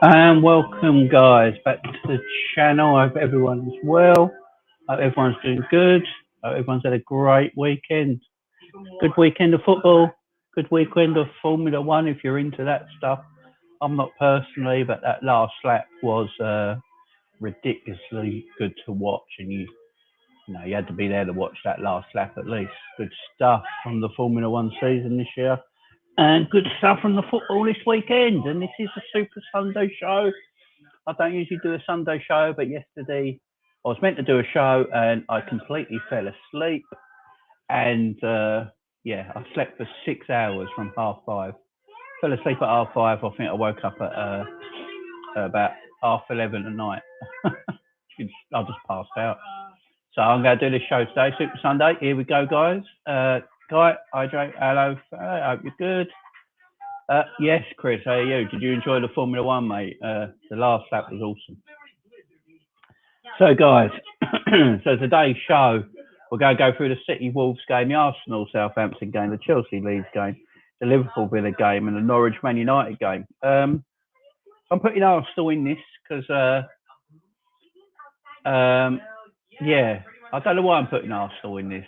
And welcome, guys, back to the channel. I hope everyone's well. I hope everyone's doing good. I hope everyone's had a great weekend. Good weekend of football. Good weekend of Formula One if you're into that stuff. I'm not personally, but that last lap was ridiculously good to watch, and you had to be there to watch that last lap at least. Good stuff from the Formula One season this year. And good stuff from the football this weekend. And this is the Super Sunday show. I don't usually do a Sunday show, but yesterday I was meant to do a show and I completely fell asleep. And I slept for 6 hours from 5:30. Fell asleep at 5:30. I think I woke up at about 11:30 at night. I just passed out. So I'm going to do this show today, Super Sunday. Here we go, guys. Guy, Hydrate, hello. I hope you're good. Yes, Chris, how are you? Did you enjoy the Formula One, mate? The last lap was awesome. So, guys, so today's show, we're going to go through the City Wolves game, the Arsenal Southampton game, the Chelsea Leeds game, the Liverpool Villa game, and the Norwich Man United game. I'm putting Arsenal in this because, I don't know why I'm putting Arsenal in this.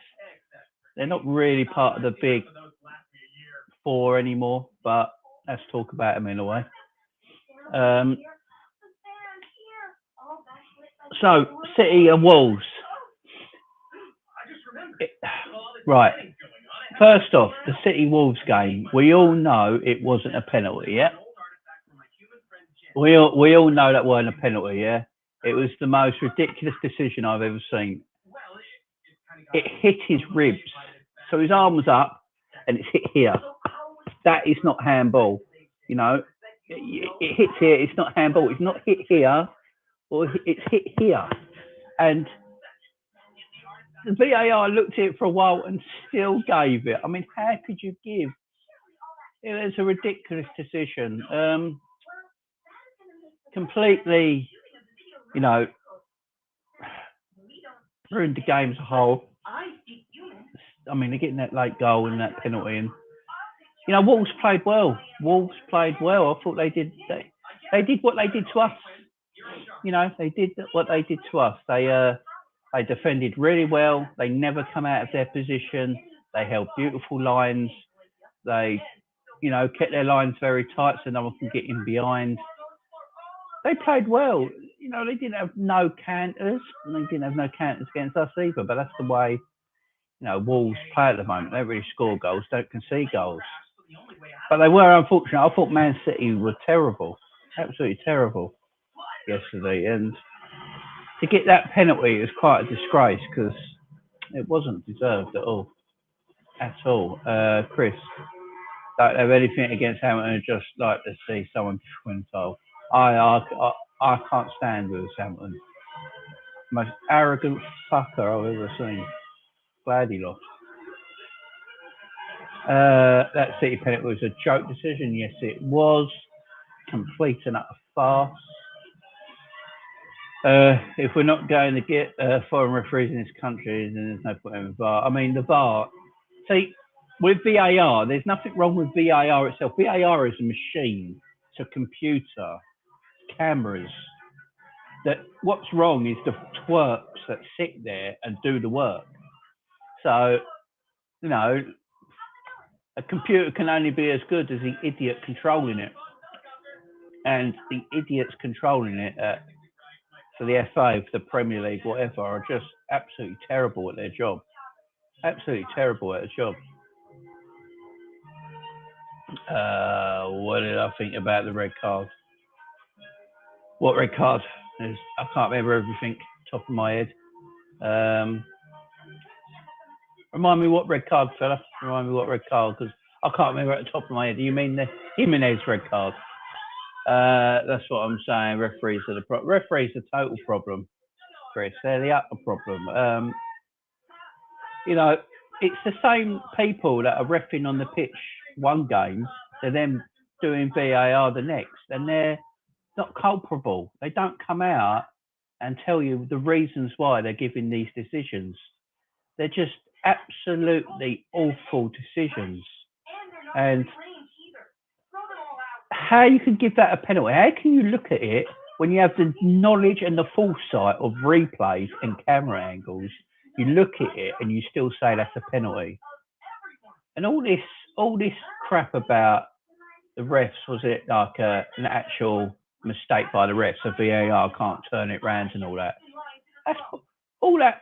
They're not really part of the big four anymore, but let's talk about them in a way. So, City and Wolves. Right. First off, the City Wolves game, we all know it wasn't a penalty, yeah? We all know that wasn't a penalty, yeah? It was the most ridiculous decision I've ever seen. It hit his ribs. So his arm was up and it's hit here. That is not handball. It hits here, it's not handball. It's not hit here or it's hit here. And the VAR looked at it for a while and still gave it. I mean, how could you give? It was a ridiculous decision. Completely, ruined the game as a whole. I mean, they're getting that late goal and that penalty. And, Wolves played well. I thought they did what they did to us. They did what they did to us. They defended really well. They never come out of their position. They held beautiful lines. They, kept their lines very tight so no one can get in behind. They played well. They didn't have no counters. And they didn't have no counters against us either. But that's the way, Wolves play at the moment. They don't really score goals, don't concede goals. But they were unfortunate. I thought Man City were terrible. Absolutely terrible yesterday. And to get that penalty is quite a disgrace because it wasn't deserved at all. Chris, don't have anything against Hamilton. Just like to see someone twin-told. I can't stand Lewis Hamilton. Most arrogant fucker I've ever seen. Glad he lost. That City penalty was a joke decision. Yes, it was. Complete and utter farce. If we're not going to get foreign referees in this country, then there's no point in the VAR. I mean, the VAR. See, with VAR, there's nothing wrong with VAR itself. VAR is a machine. It's a computer. Cameras. That what's wrong is the twerps that sit there and do the work. So, a computer can only be as good as the idiot controlling it. And the idiots controlling it for the FA, for the Premier League, whatever, are just absolutely terrible at their job. Absolutely terrible at their job. What did I think about the red card? What red card? I can't remember everything top of my head. Remind me what red card, fella. Remind me what red card, because I can't remember at the top of my head. Do you mean the Jimenez red card? That's what I'm saying. Referees are the referees are the total problem, Chris. They're the utter problem. It's the same people that are reffing on the pitch one game, they're then doing VAR the next, and they're not culpable. They don't come out and tell you the reasons why they're giving these decisions. They're just absolutely awful decisions. And how you can give that a penalty? How can you look at it when you have the knowledge and the foresight of replays and camera angles? You look at it and you still say that's a penalty. And all this crap about the refs, was it like an actual mistake by the refs? A VAR can't turn it round and all that. That's all that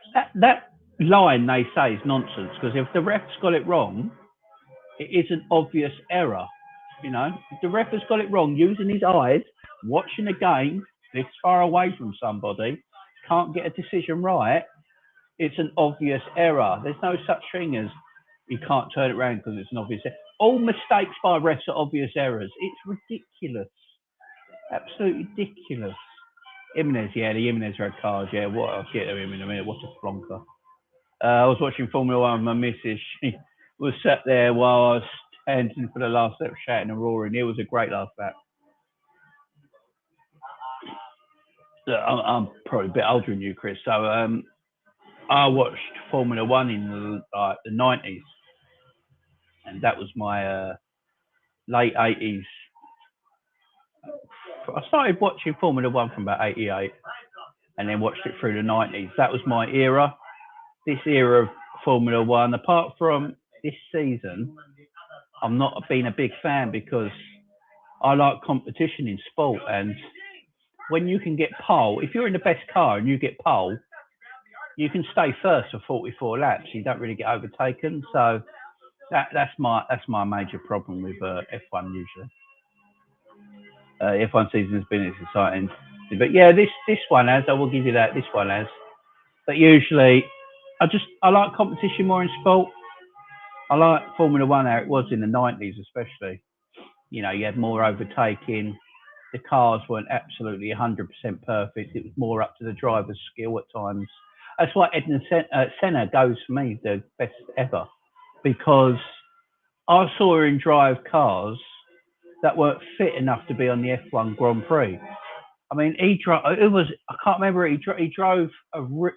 line they say is nonsense, because if the ref's got it wrong, it is an obvious error. You know, if the ref has got it wrong, using his eyes, watching a game this far away from somebody, can't get a decision right, it's an obvious error. There's no such thing as you can't turn it around because it's an obvious error. All mistakes by refs are obvious errors. It's ridiculous. Absolutely ridiculous. Jimenez, yeah, the Jimenez red card, yeah. What? I'll get to him in a minute. What a flonker. I was watching Formula One with my missus. She was sat there while I was standing for the last lap, shouting and roaring. It was a great last lap. I'm probably a bit older than you, Chris. So I watched Formula One in the 90s, and that was my late 80s. I started watching Formula One from about 88, and then watched it through the 90s. That was my era. This era of Formula One, apart from this season, I'm not been a big fan, because I like competition in sport, and when you can get pole, if you're in the best car and you get pole, you can stay first for 44 laps. You don't really get overtaken. So that's my major problem with F1 usually. F1 season has been exciting, but yeah, this one has. I will give you that. This one has. But usually, I like competition more in sport. I like Formula One how it was in the 90s, especially. You know, you had more overtaking. The cars weren't absolutely 100% perfect. It was more up to the driver's skill at times. That's why Senna goes for me the best ever, because I saw him drive cars that weren't fit enough to be on the F1 Grand Prix. I mean, I can't remember. He drove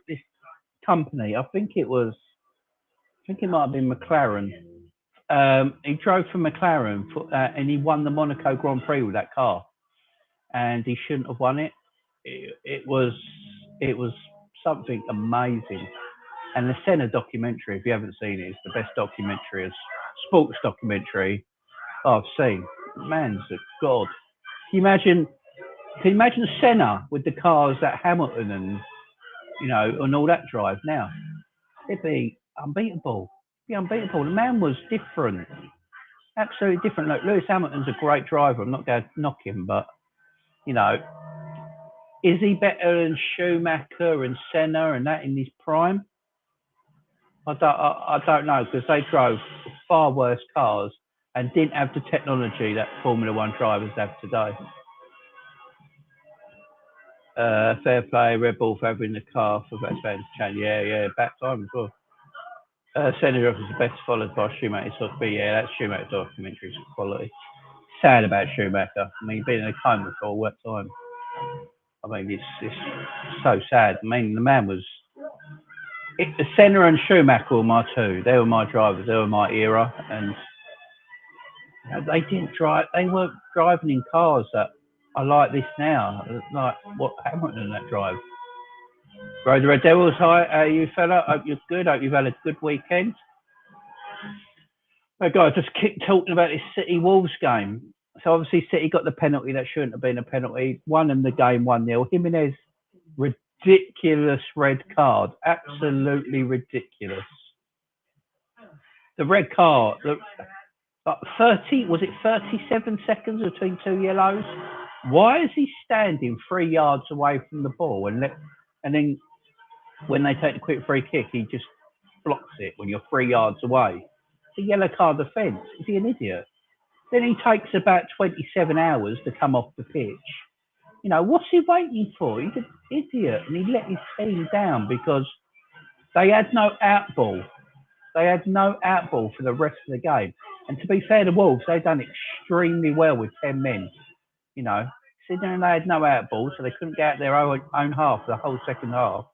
this company. I think it might have been McLaren. He drove for McLaren and he won the Monaco Grand Prix with that car. And he shouldn't have won it. It was something amazing. And the Senna documentary, if you haven't seen it, it's the best documentary, sports documentary I've seen. Man's a god. Can you imagine Senna with the cars that Hamilton and all that drive now? It'd be unbeatable. The man was different. Absolutely different. Look, Lewis Hamilton's a great driver. I'm not going to knock him, but is he better than Schumacher and Senna and that in his prime? I don't know, because they drove far worse cars and didn't have the technology that Formula One drivers have today. Fair play, Red Bull for having the car for best fans channel. Yeah, back time as well. Senna is the best, followed by Schumacher. But yeah, that Schumacher documentary is quality. Sad about Schumacher. I mean, he's been in a coma for all that time. I mean, it's so sad. I mean, the man was. Senna and Schumacher were my two. They were my drivers. They were my era, and they didn't drive. They weren't driving in cars that are like this now. Like what Hamilton and that drive. Road the Red Devils, hi, you fella. Hope you're good. Hope you've had a good weekend. Hey guys, just keep talking about this City Wolves game. So obviously City got the penalty that shouldn't have been a penalty. Won them the game 1-0. Jimenez, ridiculous red card. Absolutely ridiculous. The red card, 37 seconds between two yellows? Why is he standing 3 yards away from the ball and then when they take the quick free kick, he just blocks it when you're 3 yards away? It's a yellow card offence. Is he an idiot? Then he takes about 27 hours to come off the pitch. What's he waiting for? He's an idiot. And he let his team down because they had no outball. They had no outball for the rest of the game. And to be fair to Wolves, they've done extremely well with 10 men. Considering they had no outball, so they couldn't get out their own half for the whole second half.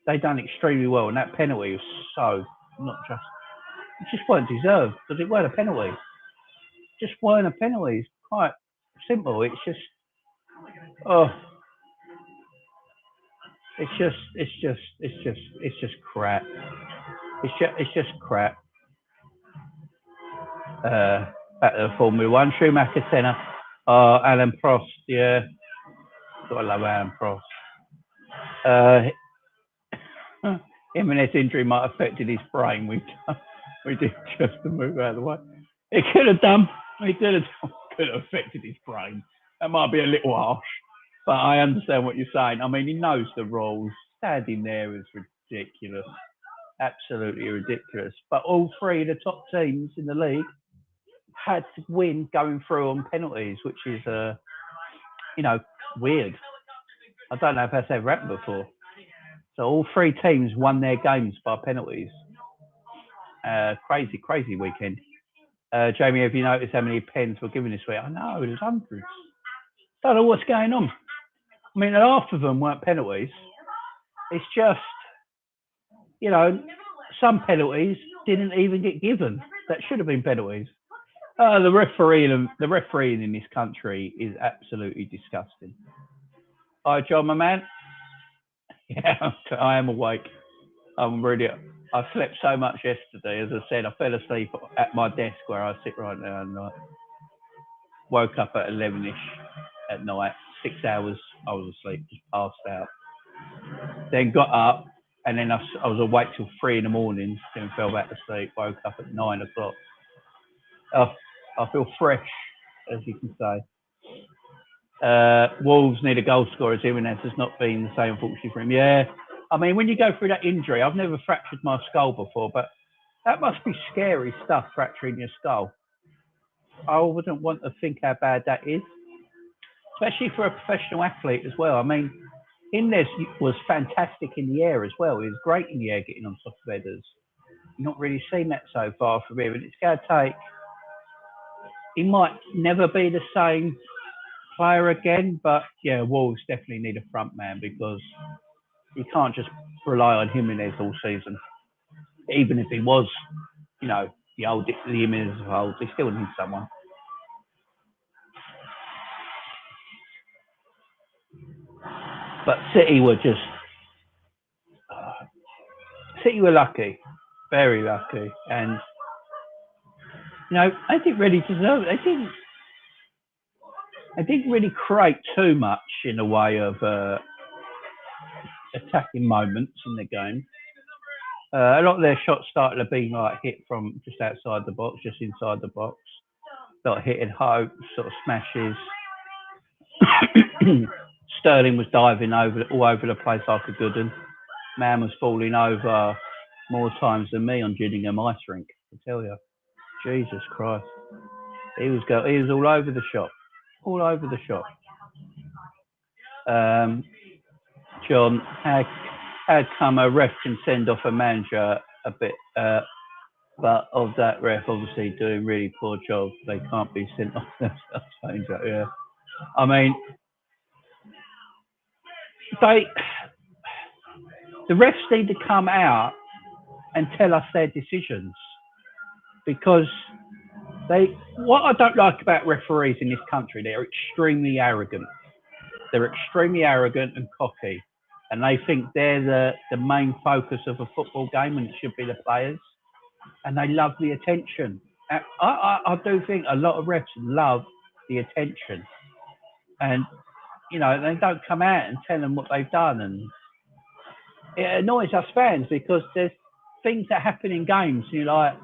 They done extremely well. And that penalty was so not just... It just weren't deserved because it weren't a penalty. Just weren't a penalty. It's quite Simple. It's just, oh, it's just crap. It's just crap. Back to the Formula One. Schumacher, Senna. Alan Prost. Yeah, gotta love Alan Prost. Uh, Jimenez's injury might have affected his brain. We did just to move out of the way. It could have done. Could have affected his brain. That might be a little harsh, but I understand what you're saying. I mean, he knows the rules. Standing there is ridiculous. Absolutely ridiculous. But all three of the top teams in the league had to win going through on penalties, which is, weird. I don't know if that's ever happened before. So all three teams won their games by penalties. Crazy weekend. Jamie, have you noticed how many pens were given this week? I know, there's hundreds. Don't know what's going on. I mean, half of them weren't penalties. It's just, some penalties didn't even get given. That should have been penalties. The refereeing in this country is absolutely disgusting. Hi, John, my man. Yeah, I am awake. I slept so much yesterday. As I said, I fell asleep at my desk where I sit right now, and I woke up at 11ish at night. 6 hours I was asleep, just passed out. Then got up, and then I was awake till 3 in the morning. Then fell back to sleep. Woke up at 9 o'clock. I feel fresh, as you can say. Wolves need a goal scorer. Jimenez has not been the same, unfortunately, for him. Yeah, I mean, when you go through that injury, I've never fractured my skull before, but that must be scary stuff, fracturing your skull. I wouldn't want to think how bad that is, especially for a professional athlete as well. I mean, Jimenez was fantastic in the air as well. He was great in the air, getting on top of headers. Not really seen that so far from him, and it's going to take. He might never be the same player again, but yeah, Wolves definitely need a front man because you can't just rely on Jimenez all season. Even if he was, the Jimenez of old, they still need someone. But City were lucky, very lucky, and they didn't really deserve it. They didn't really create too much in the way of attacking moments in the game. A lot of their shots started to be like hit from just outside the box, just inside the box. Not hitting home, sort of smashes. Sterling was diving all over the place like a good one. Man was falling over more times than me on Gillingham ice rink, I tell you. Jesus Christ. He was all over the shop. All over the shop. John, how come a ref can send off a manager a bit, but of that ref obviously doing really poor job, they can't be sent off themselves. Yeah. I mean, the refs need to come out and tell us their decisions, because what I don't like about referees in this country, they're extremely arrogant. They're extremely arrogant and cocky, and they think they're the main focus of a football game, and it should be the players. And they love the attention. I do think a lot of refs love the attention, and they don't come out and tell them what they've done, and it annoys us fans because there's things that happen in games, and you're like,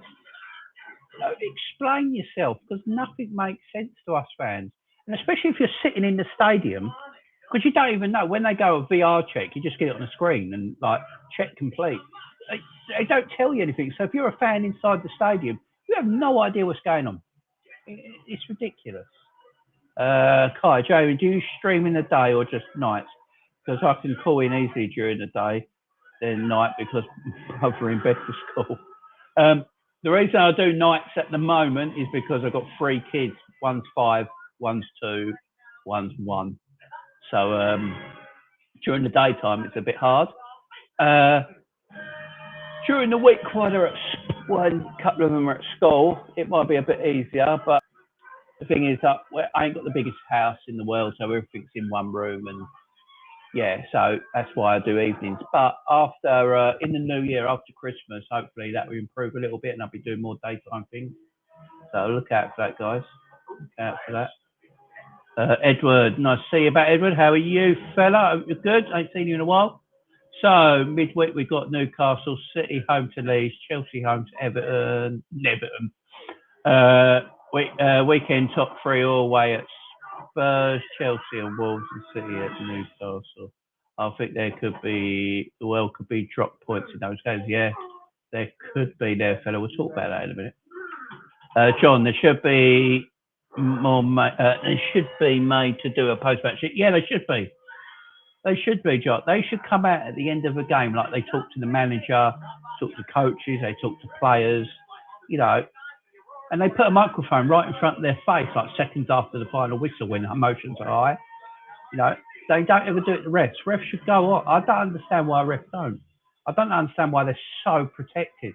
explain yourself, because nothing makes sense to us fans, and especially if you're sitting in the stadium, because you don't even know when they go a VR check. You just get it on the screen and check complete. They don't tell you anything. So if you're a fan inside the stadium, you have no idea what's going on. It's ridiculous. Kai, Jamie, do you stream in the day or just nights? Because I can call in easily during the day, then night because both are in bed for school. The reason I do nights at the moment is because I've got 3 kids. One's 5, one's 2, one's 1. So during the daytime, it's a bit hard. During the week, while a couple of them are at school, it might be a bit easier. But the thing is that I ain't got the biggest house in the world, so everything's in one room, and yeah, so that's why I do evenings. But after in the new year, after Christmas, hopefully that will improve a little bit, and I'll be doing more daytime things. So look out for that, guys. Look out for that. Edward, nice to see you back, Edward. How are you, fella? Hope you're good. Ain't seen you in a while. So midweek we've got Newcastle City home to Leeds, Chelsea home to Everton. Weekend top three all away at Spurs, Chelsea, and Wolves, and City at Newcastle. I think there could be drop points in those games. Yeah, there could be there, fella. We'll talk about that in a minute. John, there should be more. They should be made to do a post-match. Yeah, they should be. They should be, John. They should come out at the end of a game like they talk to the manager, talk to coaches, they talk to players, you know, and they put a microphone right in front of their face, like seconds after the final whistle when emotions are high. You know, they don't ever do it to refs. Refs should go on. I don't understand why refs don't. I don't understand why they're so protected.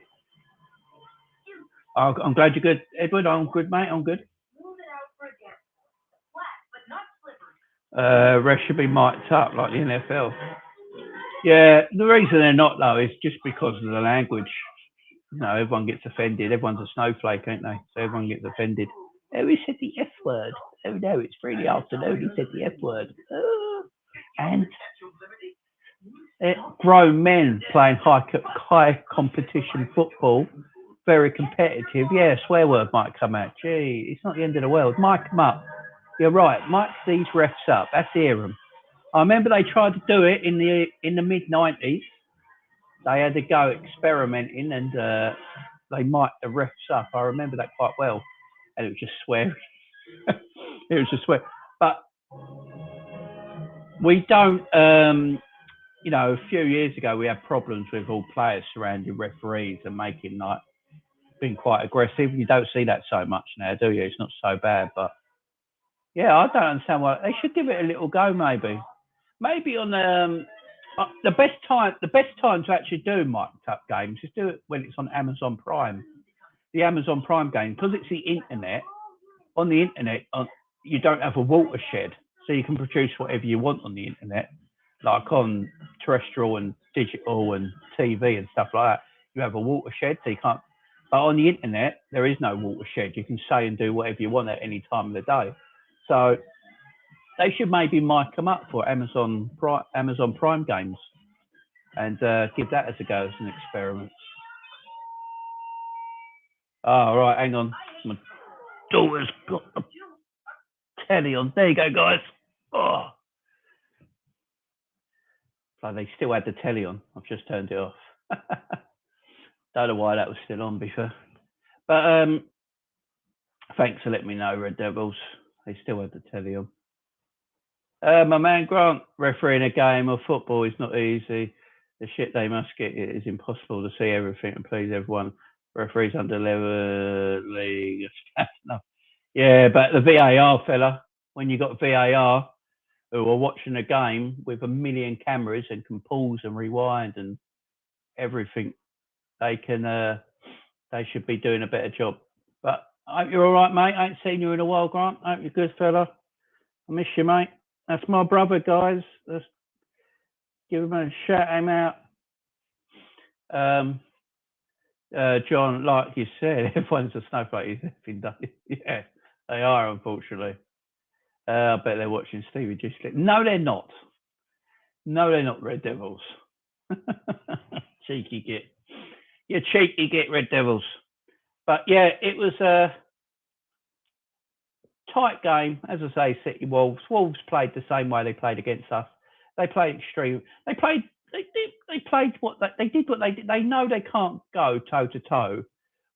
I'm glad you're good, Edward. I'm good, mate. I'm good. Refs should be mic'd up like the NFL. Yeah, the reason they're not, though, is just because of the language. You know, everyone gets offended. Everyone's a snowflake, ain't they? So everyone gets offended. Oh, he said the F word. Oh, no, it's Friday afternoon. He said the F word. And grown men playing high competition football, very competitive. Yeah, a swear word might come out. Gee, it's not the end of the world. Mic them up. You're right. Mic these refs up. That's hear them. I remember they tried to do it in the mid-90s. They had to go experimenting, and they mic'd the refs up. I remember that quite well. And it was just swearing. It was just swearing. But we don't, you know, a few years ago, we had problems with all players surrounding referees and making, like, being quite aggressive. You don't see that so much now, do you? It's not so bad. But, yeah, I don't understand why. They should give it a little go, maybe. Maybe on the best time to actually do mic'd up games is do it when it's on Amazon Prime. The Amazon Prime game, because it's the internet. On the internet, you don't have a watershed, so you can produce whatever you want on the internet, like on terrestrial and digital and TV and stuff like that. You have a watershed, so you can't. But on the internet, there is no watershed. You can say and do whatever you want at any time of the day. So they should maybe mic them up for Amazon Prime games and give that as a go as an experiment. Oh, right, hang on. My daughter's got the telly on. There you go, guys. Oh. So they still had the telly on. I've just turned it off. Don't know why that was still on before. But thanks for letting me know, Red Devils. They still had the telly on. My man Grant, refereeing a game of football is not easy. The shit they must get, it is impossible to see everything and please everyone. Referees under level league. Yeah, but the VAR, fella, when you got VAR who are watching a game with a million cameras and can pause and rewind and everything, they should be doing a better job. But I hope you're all right, mate. I ain't seen you in a while, Grant. I hope you're good, fella. I miss you, mate. That's my brother, guys. Let's give him a shout him out. John, like you said, everyone's a snowflake. Yeah, they are, unfortunately. I bet they're watching Stevie G. No, they're not. No, they're not, Red Devils. Cheeky git. You cheeky git, Red Devils. But yeah, it was a tight game. As I say, City Wolves. Wolves played the same way they played against us. They played extreme. They played what they did. What they did. They know they can't go toe to toe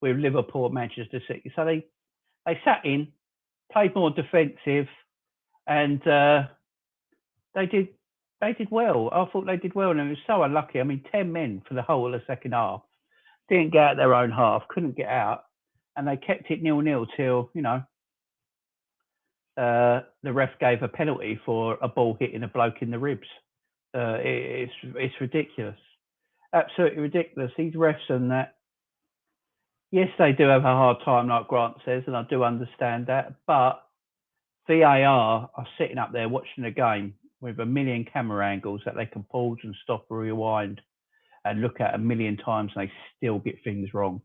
with Liverpool, Manchester City. So they sat in, played more defensive, and they did well. I thought they did well, and it was so unlucky. I mean, 10 men for the whole of the second half didn't get out their own half, couldn't get out, and they kept it 0-0 till, you know, the ref gave a penalty for a ball hitting a bloke in the ribs. It's ridiculous, absolutely ridiculous. These refs and that. Yes, they do have a hard time, like Grant says, and I do understand that. But VAR are sitting up there watching the game with a million camera angles that they can pause and stop or rewind and look at a million times, and they still get things wrong.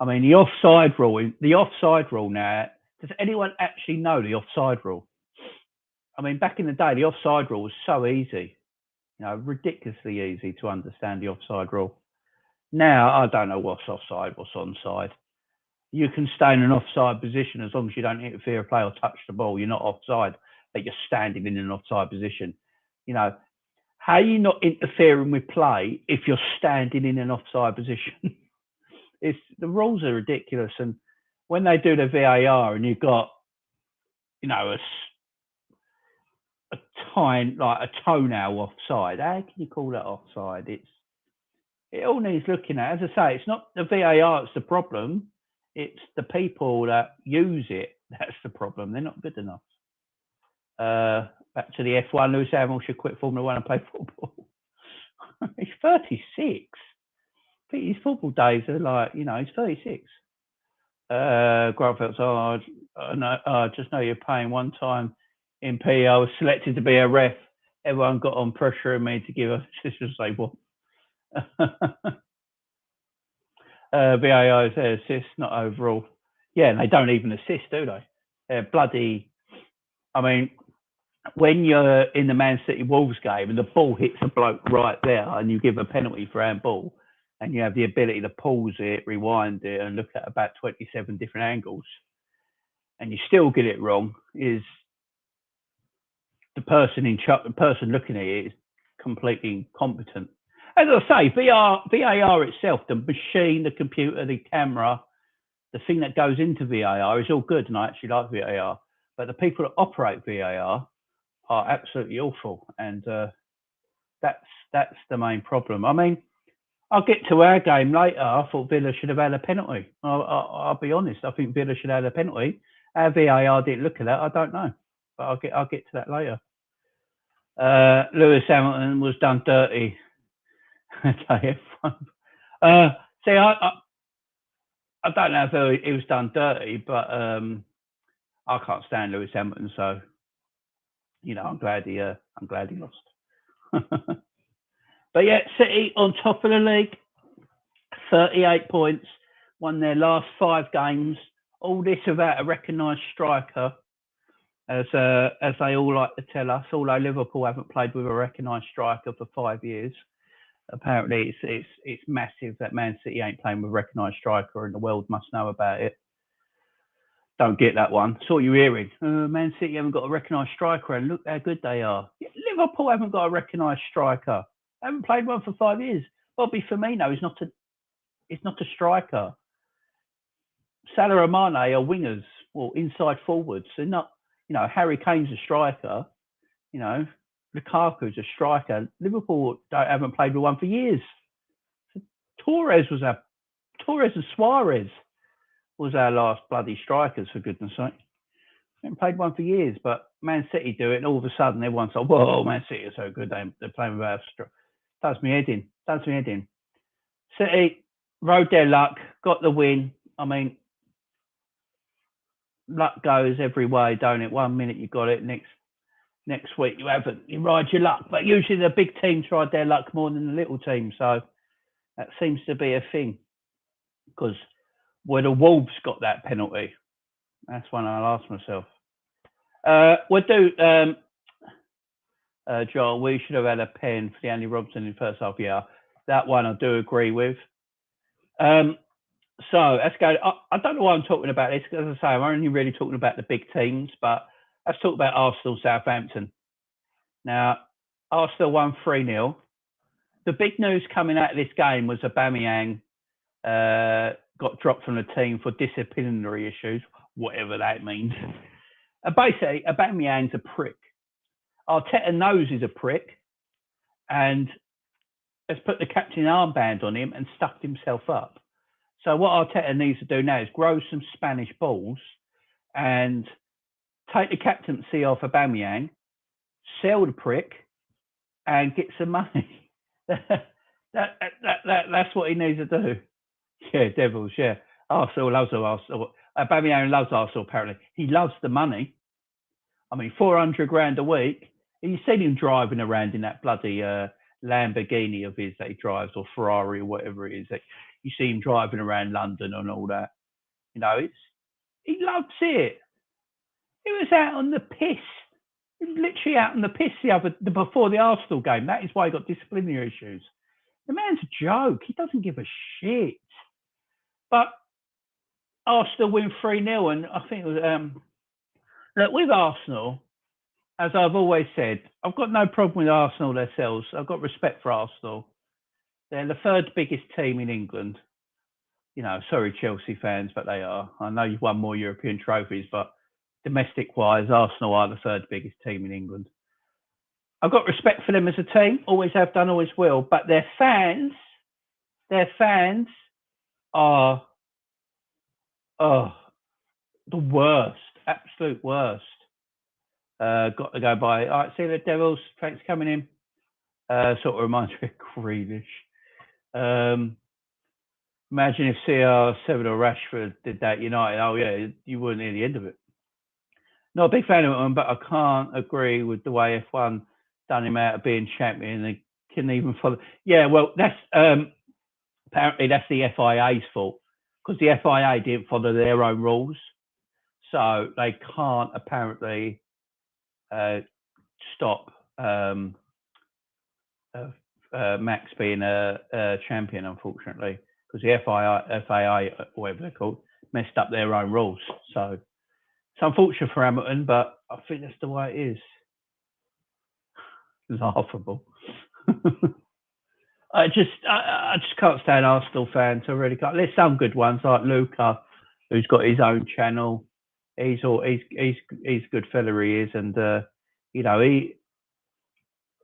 I mean, the offside rule now, does anyone actually know the offside rule? I mean, back in the day, the offside rule was so easy, ridiculously easy to understand the offside rule. Now, I don't know what's offside, what's onside. You can stay in an offside position as long as you don't interfere with play or touch the ball. You're not offside, but you're standing in an offside position. How are you not interfering with play if you're standing in an offside position? The rules are ridiculous. And when they do the VAR and you've got, a toenail offside, how can you call that offside? It all needs looking at. As I say, it's not the VAR that's the problem. It's the people that use it that's the problem. They're not good enough. Back to the F1, Lewis Hamilton should quit Formula One and play football. He's 36. I think his football days are like, he's 36. Grant Phelps, I just know you're paying one time in P. I was selected to be a ref. Everyone got on pressuring me to give a decision. Say what? VAR is their assist, not overall. Yeah, and they don't even assist, do they? They're bloody. I mean, when you're in the Man City Wolves game and the ball hits a bloke right there and you give a penalty for handball and you have the ability to pause it, rewind it and look at about 27 different angles and you still get it wrong, is the person looking at it is completely incompetent. As I say, VAR itself, the machine, the computer, the camera, the thing that goes into VAR is all good, and I actually like VAR. But the people that operate VAR are absolutely awful, and that's the main problem. I mean, I'll get to our game later. I thought Villa should have had a penalty. I'll be honest. I think Villa should have had a penalty. Our VAR didn't look at that. I don't know, but I'll get to that later. Lewis Hamilton was done dirty. See, I don't know if he was done dirty, but I can't stand Lewis Hamilton, so I'm glad he lost. But yeah, City on top of the league, 38 points, won their last 5 games. All this without a recognised striker, as they all like to tell us. Although Liverpool haven't played with a recognised striker for 5 years. Apparently, it's massive that Man City ain't playing with a recognised striker, and the world must know about it. Don't get that one. That's what you're hearing. Man City haven't got a recognised striker, and look how good they are. Liverpool haven't got a recognised striker. They haven't played one for 5 years. Bobby Firmino is not a striker. Salah and Mane are wingers or inside forwards. They're not. Harry Kane's a striker. Lukaku's a striker. Liverpool haven't played with one for years. Torres and Suarez was our last bloody strikers, for goodness sake. Haven't played one for years, but Man City do it, and all of a sudden everyone's like, whoa, Man City are so good, they're playing without a striker. Does me head in. City rode their luck, got the win. I mean, luck goes every way, don't it? 1 minute you got it, next week you haven't. You ride your luck. But usually the big teams ride their luck more than the little teams. So that seems to be a thing. Because where the Wolves got that penalty, that's when I'll ask myself. We'll do, Joel, we should have had a pen for the Andy Robson in the first half. Yeah, that one I do agree with. So let's go. I don't know why I'm talking about this, because as I say, I'm only really talking about the big teams, but let's talk about Arsenal, Southampton. Now, Arsenal won 3-0. The big news coming out of this game was Aubameyang got dropped from the team for disciplinary issues, whatever that means. Basically, Aubameyang's a prick. Arteta knows he's a prick and has put the captain armband on him and stuffed himself up. So what Arteta needs to do now is grow some Spanish balls and take the captaincy off Aubameyang, sell the prick, and get some money. That's what he needs to do. Yeah, Devils, yeah. Arsenal loves Arsenal. Aubameyang loves Arsenal, apparently. He loves the money. I mean, 400 grand a week. You seen him driving around in that bloody Lamborghini of his that he drives, or Ferrari, or whatever it is. You see him driving around London and all that. You know, he loves it. He was out on the piss. He was literally out on the piss before the Arsenal game. That is why he got disciplinary issues. The man's a joke. He doesn't give a shit. But Arsenal win 3-0, and I think it was look, with Arsenal, as I've always said, I've got no problem with Arsenal themselves. I've got respect for Arsenal. They're the third biggest team in England. You know, sorry, Chelsea fans, but they are. I know you've won more European trophies, but domestic-wise, Arsenal are the third biggest team in England. I've got respect for them as a team. Always have done, always will. But their fans are the worst, absolute worst. Got to go by. All right, see you, the Devils. Thanks for coming in. Sort of reminds me of Grealish. Imagine if CR7 or Rashford did that United. Oh, yeah, you wouldn't hear the end of it. Not a big fan of it, but I can't agree with the way F1 done him out of being champion. They couldn't even follow. Yeah, well, that's apparently that's the FIA's fault, because the FIA didn't follow their own rules. So they can't apparently stop Max being a champion, unfortunately, because the FIA, whatever they're called, messed up their own rules. So it's unfortunate for Hamilton, but I think that's the way it is. Laughable. I just can't stand Arsenal fans. I really can't. There's some good ones like Luca, who's got his own channel. He's a good fella, he is, and you know, he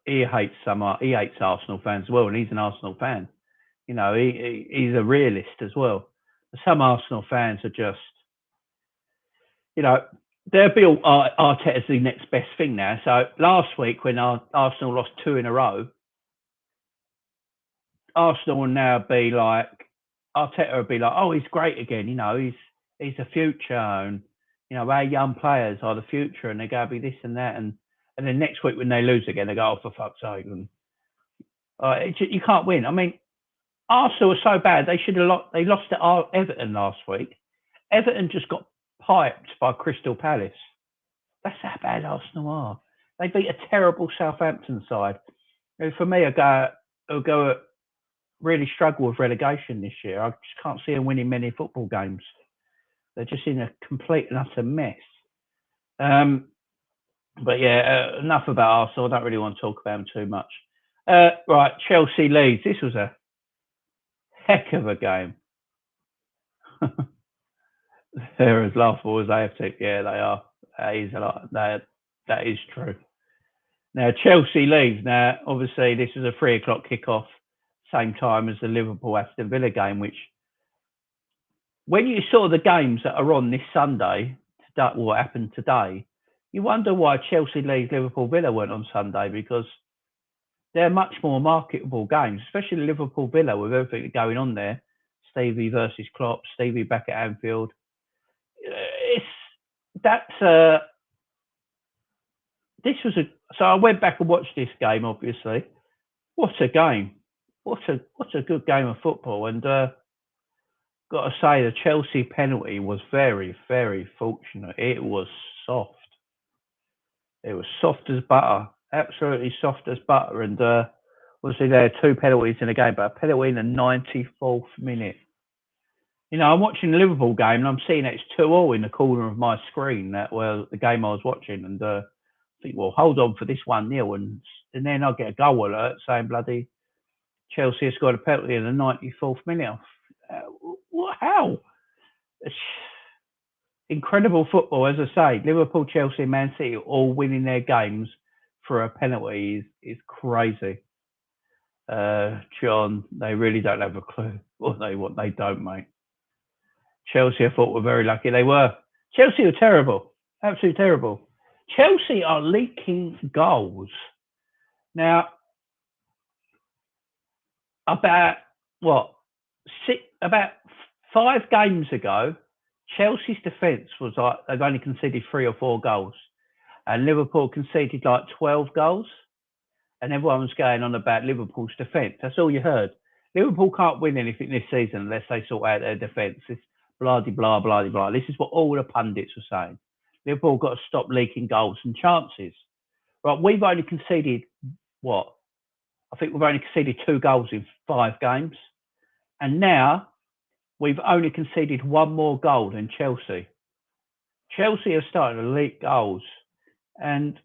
hates Arsenal fans as well, and he's an Arsenal fan. You know, he's a realist as well. Some Arsenal fans are just, you know, they're built Arteta's the next best thing now. So last week when Arsenal lost 2 in a row, Arsenal will now be like, Arteta will be like, oh, he's great again. You know, he's the future, and you know, our young players are the future, and they're going to be this and that, and then next week when they lose again, they go, oh, for fuck's sake, and you can't win. I mean, Arsenal are so bad, they lost to Everton last week. Everton just got piped by Crystal Palace. That's how bad Arsenal are. They beat a terrible Southampton side. And for me, I'll go really struggle with relegation this year. I just can't see them winning many football games. They're just in a complete and utter mess. But yeah, enough about Arsenal. I don't really want to talk about them too much. Right, Chelsea Leeds. This was a heck of a game. They're as laughable as they have to. Yeah, they are. That is true. Now, Chelsea Leeds. Now, obviously, this is a 3:00 kickoff, same time as the Liverpool Aston Villa game, which, when you saw the games that are on this Sunday, what happened today, you wonder why Chelsea Leeds Liverpool Villa weren't on Sunday, because they're much more marketable games, especially Liverpool Villa with everything going on there. Stevie versus Klopp, Stevie back at Anfield. So I went back and watched this game, obviously. What a game. What a good game of football. And got to say, the Chelsea penalty was very, very fortunate. It was soft. It was soft as butter. Absolutely soft as butter. And obviously there are 2 penalties in the game, but a penalty in the 94th minute. You know, I'm watching the Liverpool game and I'm seeing it's 2-2 in the corner of my screen, the game I was watching, and I think, well, hold on for this 1-0, and then I'll get a goal alert saying bloody Chelsea has got a penalty in the 94th minute. How? It's incredible football, as I say. Liverpool, Chelsea, Man City all winning their games for a penalty is crazy. John, they really don't have a clue what they don't, mate. Chelsea, I thought, were very lucky. They were. Chelsea were terrible. Absolutely terrible. Chelsea are leaking goals. Now, about 5 games ago, Chelsea's defence was like they've only conceded 3 or 4 goals. and Liverpool conceded like 12 goals, and everyone was going on about Liverpool's defence. That's all you heard. Liverpool can't win anything this season unless they sort out their defence. It's blah, blah, blah, blah. This is what all the pundits were saying. Liverpool got to stop leaking goals and chances. Right, we've only conceded, what? I think we've only conceded 2 goals in 5 games. And now we've only conceded 1 more goal than Chelsea. Chelsea are starting to leak goals. And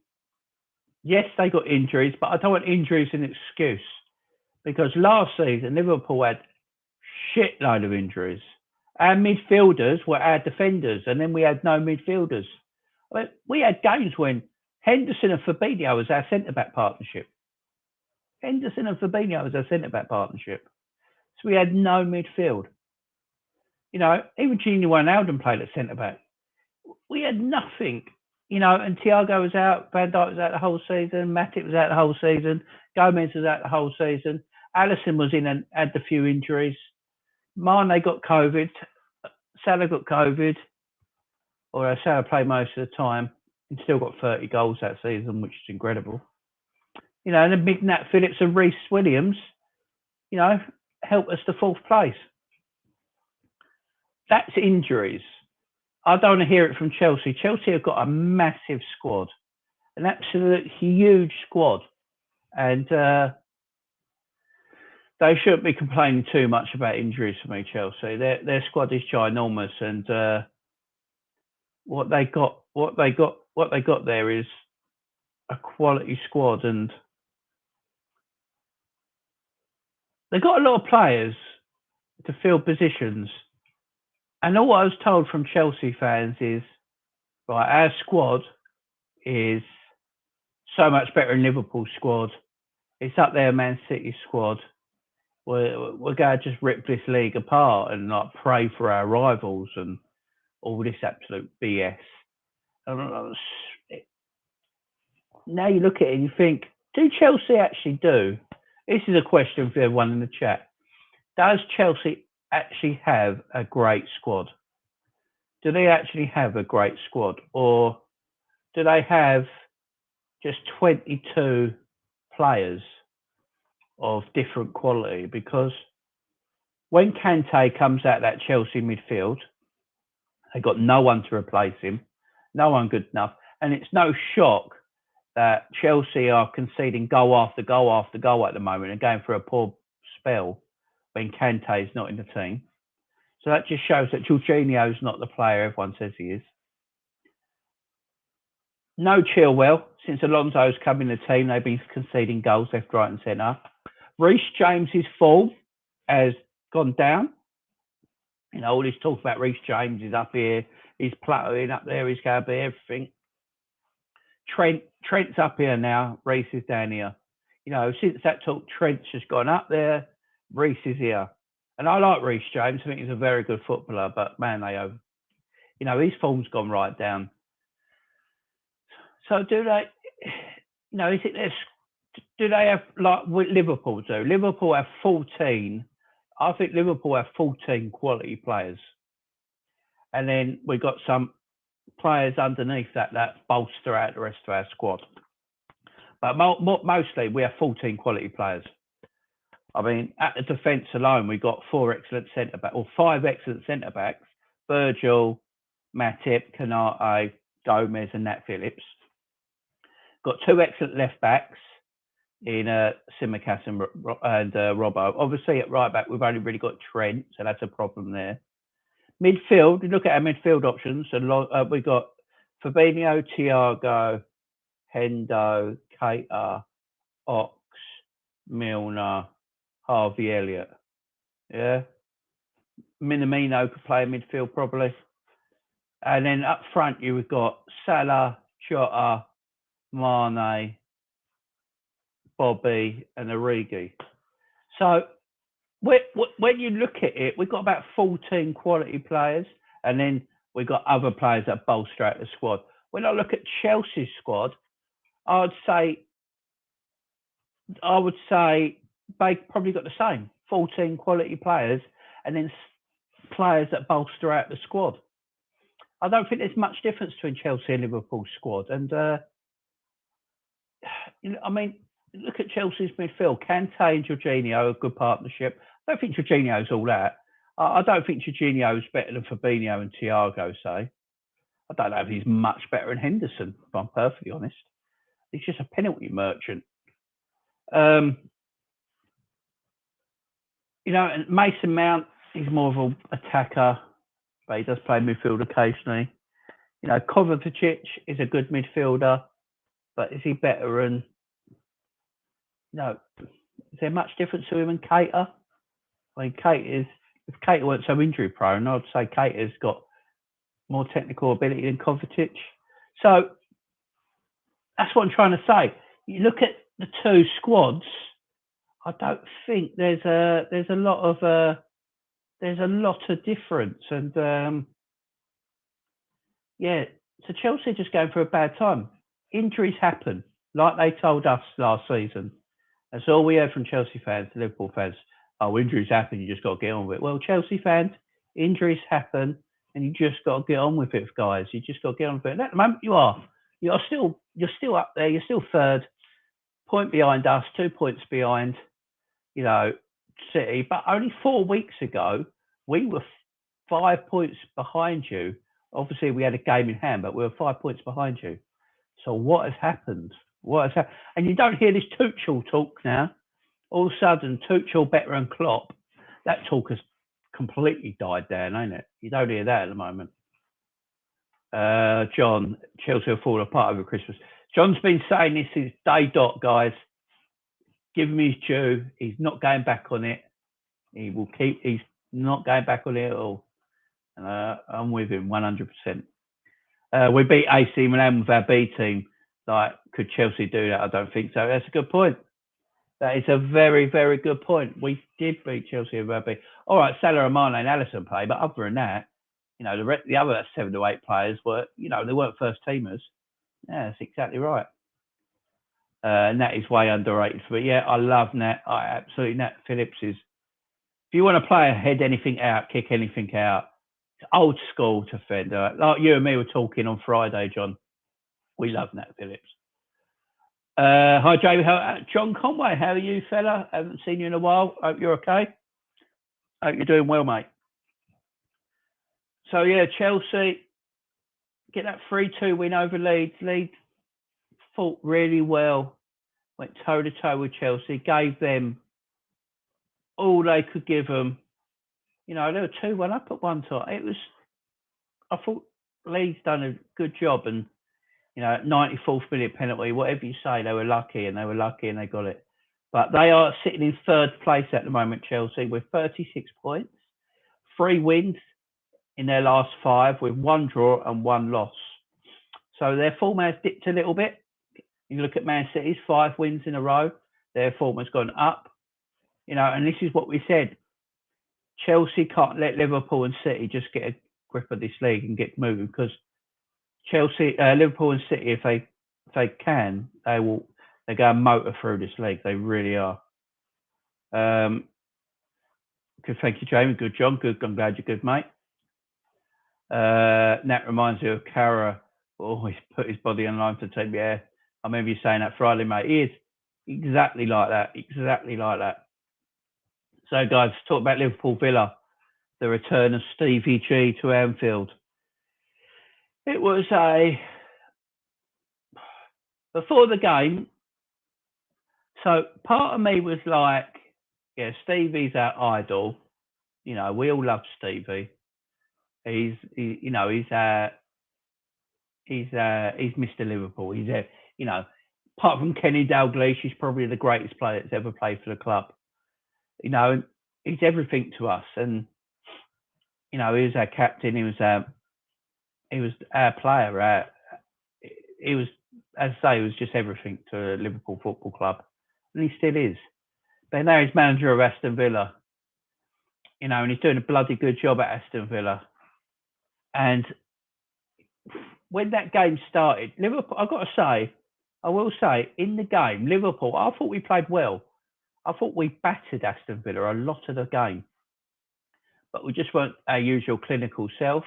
yes, they got injuries, but I don't want injuries as an excuse. Because last season, Liverpool had shitload of injuries. Our midfielders were our defenders, and then we had no midfielders. I mean, we had games when Henderson and Fabinho was our centre-back partnership. Henderson and Fabinho was our centre-back partnership. So we had no midfield. You know, even Gini Wijnaldum played at centre-back. We had nothing. You know, and Thiago was out, Van Dijk was out the whole season, Matip was out the whole season, Gomez was out the whole season, Alisson was in and had a few injuries. Mane got COVID, Salah got COVID, or Salah played most of the time and still got 30 goals that season, which is incredible. You know, and then Big Nat Phillips and Reece Williams, you know, helped us to 4th place. That's injuries. I don't want to hear it from Chelsea. Chelsea have got a massive squad, an absolute huge squad. And they shouldn't be complaining too much about injuries for me, Chelsea. Their squad is ginormous, and what they got there is a quality squad, and they got a lot of players to fill positions. And all I was told from Chelsea fans is, right, our squad is so much better than Liverpool's squad. It's up there, Man City's squad. We're going to just rip this league apart and like pray for our rivals and all this absolute BS. And now you look at it and you think, do Chelsea actually do? This is a question for everyone in the chat. Does Chelsea actually have a great squad? Do they actually have a great squad, or do they have just 22 players of different quality? Because when Kante comes out that Chelsea midfield, they got no one to replace him, no one good enough, and it's no shock that Chelsea are conceding goal after goal after goal at the moment and going for a poor spell when Kante is not in the team. So that just shows that Jorginho's not the player everyone says he is. No Chilwell. Since Alonso's come in the team, they've been conceding goals left, right and centre. Reece James's form has gone down. You know, all this talk about Reece James is up here, he's plateauing up there, he's going to be everything. Trent's up here now, Reece is down here. You know, since that talk, Trent's just gone up there, Reece is here. And I like Reece James. I think he's a very good footballer, but man, you know, his form's gone right down. So do they, you know, is it this, do they have, like what Liverpool do? Liverpool have 14. I think Liverpool have 14 quality players. And then we've got some players underneath that bolster out the rest of our squad. But mostly we have 14 quality players. I mean, at the defence alone, we've got 4 excellent centre-backs, or 5 excellent centre-backs. Virgil, Matip, Konate, Gomez and Nat Phillips. Got 2 excellent left-backs in Tsimikas and Robbo. Obviously, at right-back, we've only really got Trent, so that's a problem there. Midfield, look at our midfield options. We've got Fabinho, Thiago, Hendo, Keita, Ox, Milner, Harvey Elliott. Yeah. Minamino could play midfield probably. And then up front, you've got Salah, Jota, Mane, Bobby, and Origi. So when you look at it, we've got about 14 quality players, and then we've got other players that bolster out the squad. When I look at Chelsea's squad, I would say they probably got the same 14 quality players, and then players that bolster out the squad. I don't think there's much difference between Chelsea and Liverpool's squad, and I mean, look at Chelsea's midfield. Kante and Jorginho, a good partnership. I don't think Jorginho's all that. I don't think Jorginho's better than Fabinho and Thiago, say. I don't know if he's much better than Henderson, if I'm perfectly honest. He's just a penalty merchant. And Mason Mount, he's more of an attacker, but he does play midfield occasionally. Kovacic is a good midfielder, but is he better than, is there much difference to him and Keita? I mean, if Keita weren't so injury prone, I'd say Keita's got more technical ability than Kovacic. So that's what I'm trying to say. You look at the two squads, I don't think there's a lot of difference, and so Chelsea just going through a bad time. Injuries happen, like they told us last season. That's all we heard from Chelsea fans, Liverpool fans. Oh, injuries happen, you just got to get on with it. Well, Chelsea fans, injuries happen, and you just got to get on with it, guys. You just got to get on with it. And at the moment, you're still up there. You're still third, point behind us, 2 points behind, City. But only 4 weeks ago, we were 5 points behind you. Obviously, we had a game in hand, but we were 5 points behind you. So what has happened? And you don't hear this Tuchel talk now. All of a sudden, Tuchel better than Klopp. That talk has completely died down, ain't it? You don't hear that at the moment. John, Chelsea will fall apart over Christmas. John's been saying this since day dot, guys. Give him his due. He's not going back on it. He's not going back on it at all. I'm with him 100%. We beat AC Milan with our B team. Could Chelsea do that? I don't think so. That's a good point. That is a very, very good point. We did beat Chelsea with our B. All right, Salah, Mane and Alisson play, but other than that, the other 7 to 8 players were, they weren't first teamers. Yeah, that's exactly right. Nat is way underrated. But yeah, I love Nat. Nat Phillips is. If you want to play head anything out, kick anything out, it's old school defender. Like you and me were talking on Friday, John. We love Nat Phillips. Hi, Jamie. John Conway, how are you, fella? Haven't seen you in a while. Hope you're okay. Hope you're doing well, mate. So, yeah, Chelsea get that 3-2 win over Leeds. Leeds fought really well, went toe-to-toe with Chelsea, gave them all they could give them. They were 2-1 up at one time. I thought Leeds done a good job, and 94th minute penalty, whatever you say, they were lucky and they got it. But they are sitting in third place at the moment, Chelsea, with 36 points, 3 wins in their last 5, with 1 draw and 1 loss. So their form has dipped a little bit. You look at Man City's 5 wins in a row, their form has gone up. And this is what we said. Chelsea can't let Liverpool and City just get a grip of this league and get moving, because Liverpool and City, if they can, they're going to motor through this league. They really are. Good, thank you, Jamie. Good, John. Good. I'm glad you're good, mate. Nat reminds you of Cara. Always put his body on line for the team. Yeah, I remember you saying that Friday, mate. He is exactly like that. Exactly like that. So, guys, talk about Liverpool Villa. The return of Stevie G to Anfield. It was before the game. So part of me was like, yeah, Stevie's our idol. We all love Stevie. He's Mr. Liverpool. He's apart from Kenny Dalglish, he's probably the greatest player that's ever played for the club. He's everything to us, and he was our captain. He was our player. He was, as I say, he was just everything to Liverpool Football Club, and he still is. But now he's manager of Aston Villa, and he's doing a bloody good job at Aston Villa. And when that game started, Liverpool, I will say, in the game, Liverpool, I thought we played well. I thought we battered Aston Villa a lot of the game, but we just weren't our usual clinical self.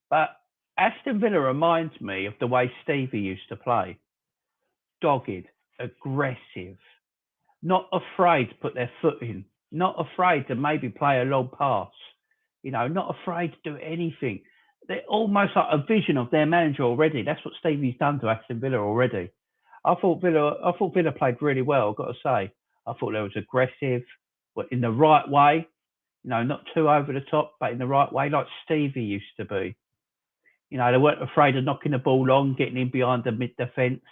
But Aston Villa reminds me of the way Stevie used to play. dogged, aggressive, not afraid to put their foot in, not afraid to maybe play a long pass, not afraid to do anything. They're almost like a vision of their manager already. That's what Stevie's done to Aston Villa already. I thought Villa played really well, I've got to say. I thought they was aggressive, but in the right way, not too over the top, but in the right way, like Stevie used to be. They weren't afraid of knocking the ball on, getting in behind the mid defence,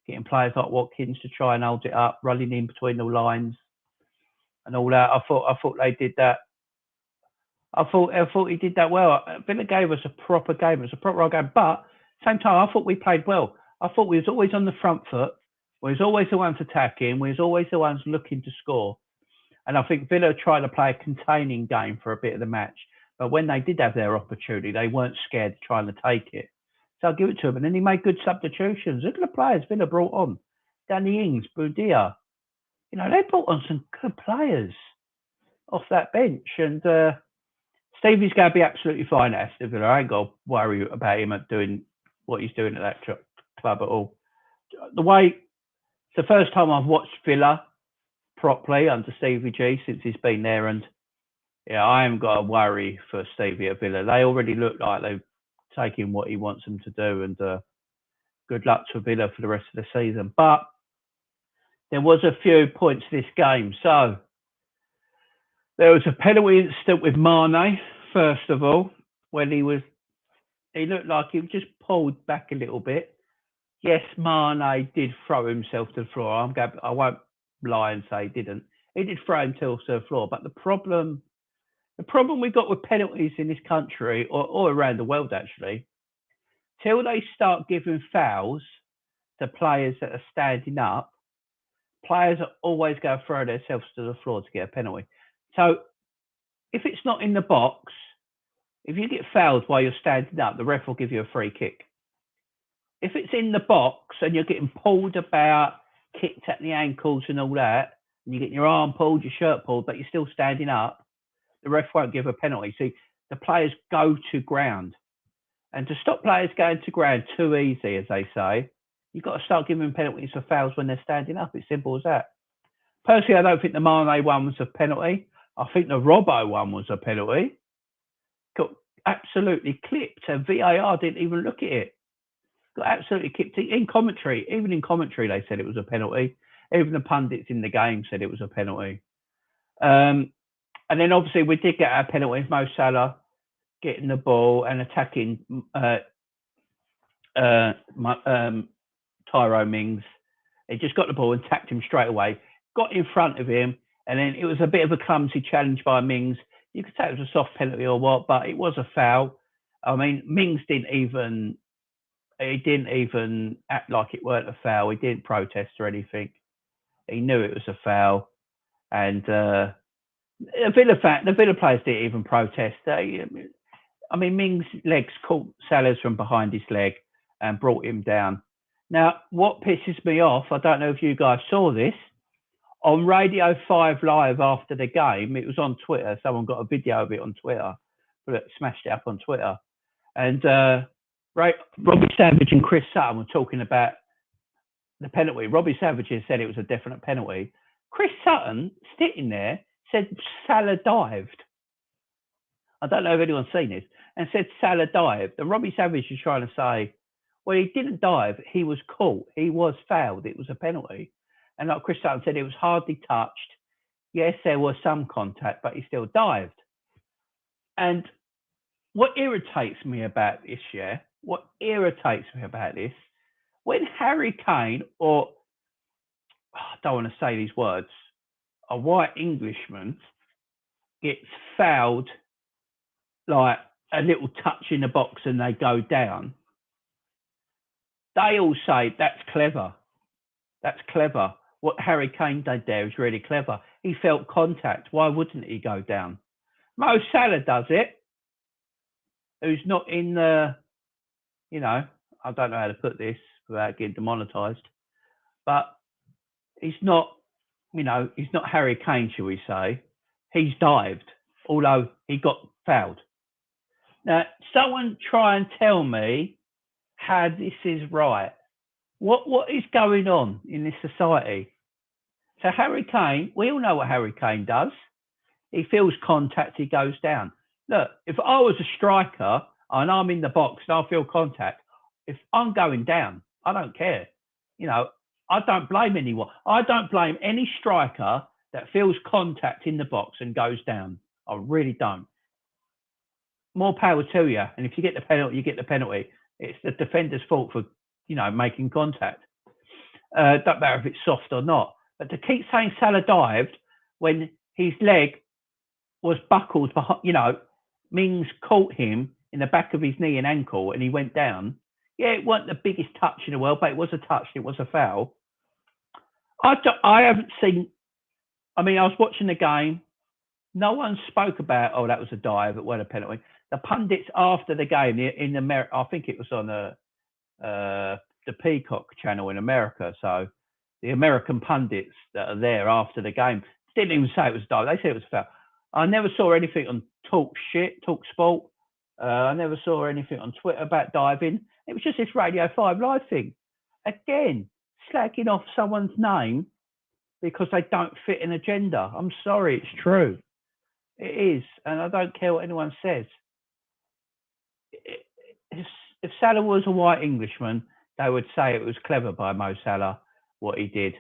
getting players like Watkins to try and hold it up, running in between the lines and all that. I thought they did that. I thought he did that well. Villa gave us a proper game. It was a proper game, but at the same time, I thought we played well. I thought we was always on the front foot. We was always the ones attacking. We was always the ones looking to score. And I think Villa tried to play a containing game for a bit of the match. But when they did have their opportunity, they weren't scared of trying to take it. So I'll give it to him. And then he made good substitutions. Look at the players Villa brought on. Danny Ings, Budia. They brought on some good players off that bench. And Stevie's going to be absolutely fine at Aston Villa. I ain't got to worry about him doing what he's doing at that club at all. It's the first time I've watched Villa properly under Stevie G since he's been there. And I haven't got to worry for Stevie at Villa. They already look like they've taken what he wants them to do. And good luck to Villa for the rest of the season. But there was a few points to this game. So there was a penalty incident with Mane, first of all, when he looked like he just pulled back a little bit. Yes, Mane did throw himself to the floor. I won't lie and say he didn't. He did throw himself to the floor. But the problem we've got with penalties in this country, or around the world actually, till they start giving fouls to players that are standing up, players are always going to throw themselves to the floor to get a penalty. So if it's not in the box, if you get fouled while you're standing up, the ref will give you a free kick. If it's in the box and you're getting pulled about, kicked at the ankles and all that, and you're getting your arm pulled, your shirt pulled, but you're still standing up, the ref won't give a penalty. See, the players go to ground. And to stop players going to ground too easy, as they say, you've got to start giving penalties for fouls when they're standing up. It's simple as that. Personally, I don't think the Mane one was a penalty. I think the Robbo one was a penalty. Got absolutely clipped, and VAR didn't even look at it. Got absolutely clipped. Even in commentary, they said it was a penalty. Even the pundits in the game said it was a penalty. And then obviously we did get our penalties. Mo Salah getting the ball and attacking Tyrone Mings. He just got the ball and tapped him straight away. Got in front of him, and then it was a bit of a clumsy challenge by Mings. You could say it was a soft penalty or what, but it was a foul. I mean, Mings didn't even act like it weren't a foul. He didn't protest or anything. He knew it was a foul, and the Villa players didn't even protest. I mean, Mings' legs caught Salah's from behind his leg and brought him down. Now, what pisses me off, I don't know if you guys saw this, on Radio 5 Live after the game, it was on Twitter. Someone got a video of it on Twitter, but smashed it up on Twitter. And Robbie Savage and Chris Sutton were talking about the penalty. Robbie Savage said it was a definite penalty. Chris Sutton, sitting there, said Salah dived. I don't know if anyone's seen this, and said Salah dived. And Robbie Savage is trying to say, well, he didn't dive. He was caught. He was fouled. It was a penalty. And like Chris Sutton said, it was hardly touched. Yes, there was some contact, but he still dived. And what irritates me about this, when Harry Kane, or I don't want to say these words, a white Englishman gets fouled like a little touch in the box and they go down, they all say that's clever. That's clever. What Harry Kane did there is really clever. He felt contact. Why wouldn't he go down? Mo Salah does it. Who's not in the, I don't know how to put this without getting demonetised, but he's not, he's not Harry Kane, shall we say. He's dived, although he got fouled. Now, someone try and tell me how this is right. What is going on in this society? So Harry Kane, we all know what Harry Kane does. He feels contact, he goes down. Look, if I was a striker and I'm in the box and I feel contact, if I'm going down, I don't care. You know, I don't blame anyone. I don't blame any striker that feels contact in the box and goes down. I really don't. More power to you. And if you get the penalty, you get the penalty. It's the defender's fault for, making contact. Don't matter if it's soft or not. But to keep saying Salah dived when his leg was buckled behind, Mings caught him in the back of his knee and ankle and he went down. Yeah, it wasn't the biggest touch in the world, but it was a touch. It was a foul. I haven't seen. I mean, I was watching the game. No one spoke about, oh, that was a dive, it wasn't a penalty. The pundits after the game in America, I think it was on the Peacock channel in America. So the American pundits that are there after the game didn't even say it was a dive. They said it was a foul. I never saw anything on Talk Sport. I never saw anything on Twitter about diving. It was just this Radio 5 Live thing. Again, slacking off someone's name because they don't fit an agenda. I'm sorry, it's true. It is, and I don't care what anyone says. If Salah was a white Englishman, they would say it was clever by Mo Salah what he did,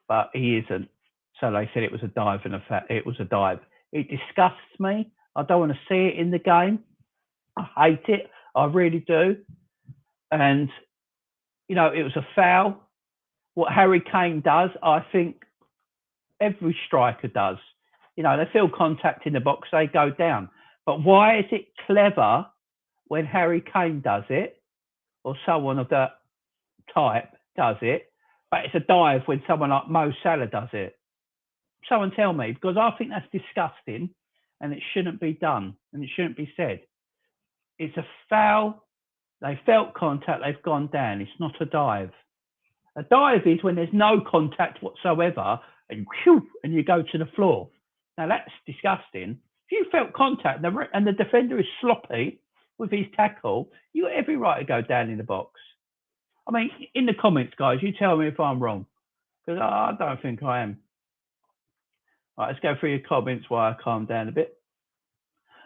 but he isn't. So they said it was a dive, and it was a dive. It disgusts me. I don't want to see it in the game. I hate it. I really do. And it was a foul. What Harry Kane does, I think every striker does. They feel contact in the box, they go down. But why is it clever when Harry Kane does it, or someone of that type does it, but it's a dive when someone like Mo Salah does it? Someone tell me, because I think that's disgusting and it shouldn't be done and it shouldn't be said. It's a foul. They felt contact, they've gone down. It's not a dive. A dive is when there's no contact whatsoever and you go to the floor. Now, that's disgusting. If you felt contact and the defender is sloppy with his tackle, you've got every right to go down in the box. I mean, in the comments, guys, you tell me if I'm wrong, because I don't think I am. All right, let's go through your comments while I calm down a bit.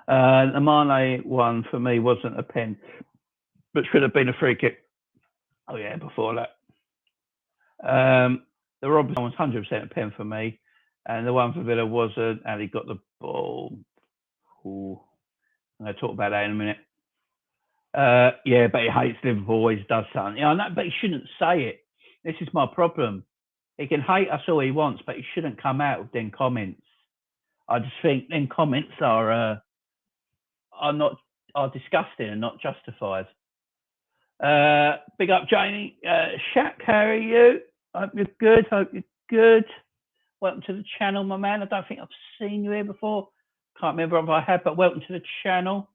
The Mane one for me wasn't a pen, but should have been a free kick. Oh, yeah, before that. The Robinson was 100% a pen for me. And the one for Villa wasn't, and he got the ball. Ooh. I'm going to talk about that in a minute. Yeah, but he hates Liverpool, always does something. Yeah, I know, but he shouldn't say it. This is my problem. He can hate us all he wants, but he shouldn't come out with them comments. I just think them comments are disgusting and not justified. Big up, Jamie. Shaq, how are you? Hope you're good. Welcome to the channel, my man. I don't think I've seen you here before. Can't remember if I have, but welcome to the channel.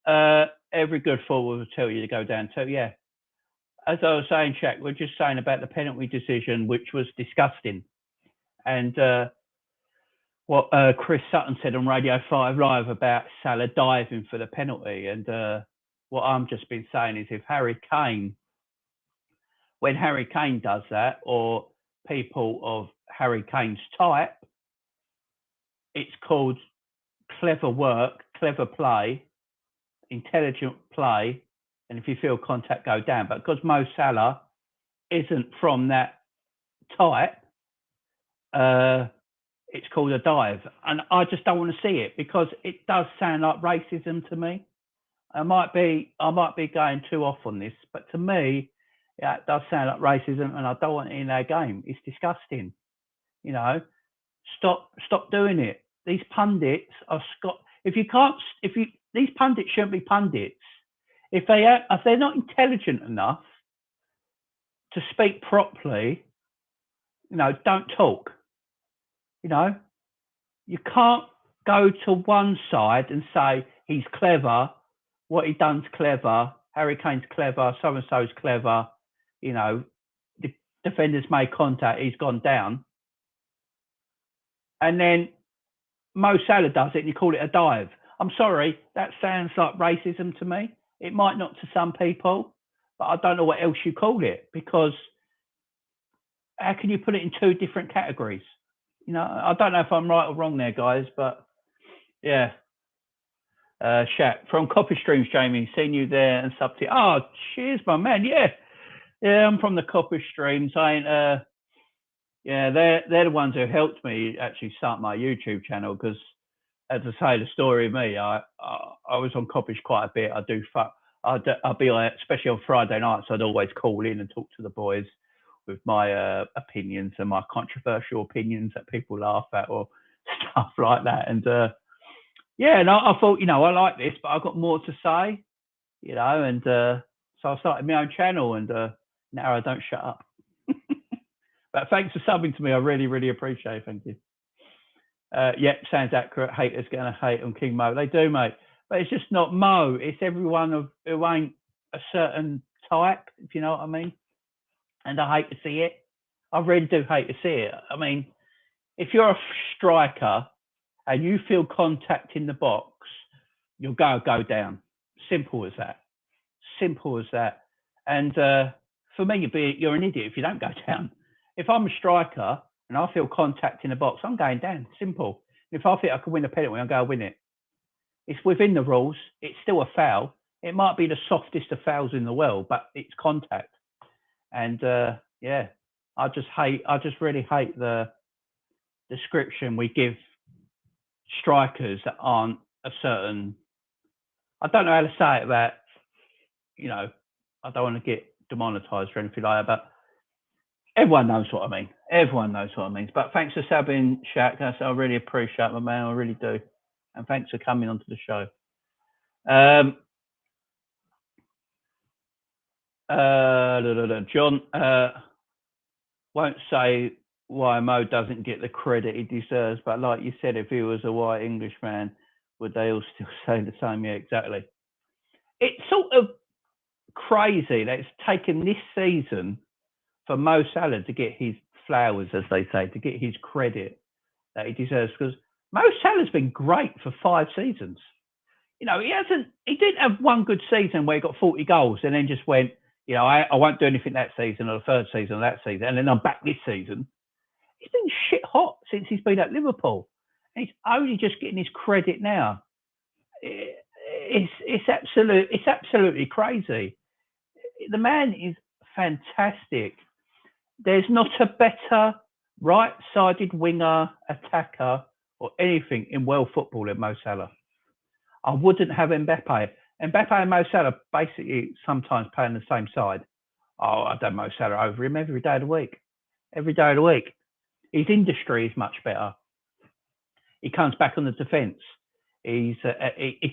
Every good forward will tell you to go down. So, yeah. As I was saying, Shaq, we're just saying about the penalty decision, which was disgusting. And what Chris Sutton said on Radio 5 Live about Salah diving for the penalty. And what I'm just been saying is when Harry Kane does that, or people of Harry Kane's type, it's called clever work, clever play, intelligent play, and if you feel contact, go down. But because Mo Salah isn't from that type, it's called a dive. And I just don't want to see it because it does sound like racism to me. I might be going too off on this, but to me, yeah, it does sound like racism, and I don't want it in our game. It's disgusting. Stop doing it. These pundits are these pundits shouldn't be pundits. If they're not intelligent enough to speak properly, don't talk. You can't go to one side and say he's clever, what he done's clever, Harry Kane's clever, so and so's clever. The defenders made contact, he's gone down. And then Mo Salah does it and you call it a dive. I'm sorry, that sounds like racism to me. It might not to some people, but I don't know what else you call it, because how can you put it in two different categories? I don't know if I'm right or wrong there, guys, but yeah. Shat from Copy Streams, Jamie, seen you there and sub to. Oh, cheers, my man. Yeah, I'm from the Copy Streams. Yeah, they're the ones who helped me actually start my YouTube channel, because, as I say, the story of me, I was on Coppish quite a bit. I'll be like, especially on Friday nights, I'd always call in and talk to the boys with my opinions and my controversial opinions that people laugh at or stuff like that. And yeah, and I thought, I like this, but I've got more to say, and so I started my own channel, and now I don't shut up. But thanks for subbing to me. I really, really appreciate it. Thank you. Yep, sounds accurate. Haters going to hate on King Mo. They do, mate. But it's just not Mo. It's everyone who ain't a certain type, if you know what I mean. And I hate to see it. I really do hate to see it. I mean, if you're a striker and you feel contact in the box, you'll go down. Simple as that. Simple as that. And for me, you're an idiot if you don't go down. If I'm a striker and I feel contact in the box, I'm going down. Simple. If I think I can win a penalty, I'll go win it. It's within the rules. It's still a foul. It might be the softest of fouls in the world, but it's contact. And yeah, I just really hate the description we give strikers that aren't a certain. I don't know how to say it, but I don't want to get demonetized or anything like that, but everyone knows what I mean. Everyone knows what I mean. But thanks for subbing, Shaq. I really appreciate it, my man. I really do. And thanks for coming onto the show. John won't say why Mo doesn't get the credit he deserves, but like you said, if he was a white Englishman, would they all still say the same? Yeah, exactly. It's sort of crazy that it's taken this season for Mo Salah to get his flowers, as they say, to get his credit that he deserves, because Mo Salah's been great for 5 seasons. He didn't have one good season where he got 40 goals and then just went, I won't do anything that season or the third season or that season, and then I'm back this season. He's been shit hot since he's been at Liverpool, and he's only just getting his credit now. It's absolutely crazy. The man is fantastic. There's not a better right-sided winger, attacker, or anything in world football than Mo Salah. I wouldn't have Mbappe. Mbappe and Mo Salah basically sometimes play on the same side. Oh, I've done Mo Salah over him every day of the week. Every day of the week. His industry is much better. He comes back on the defence. He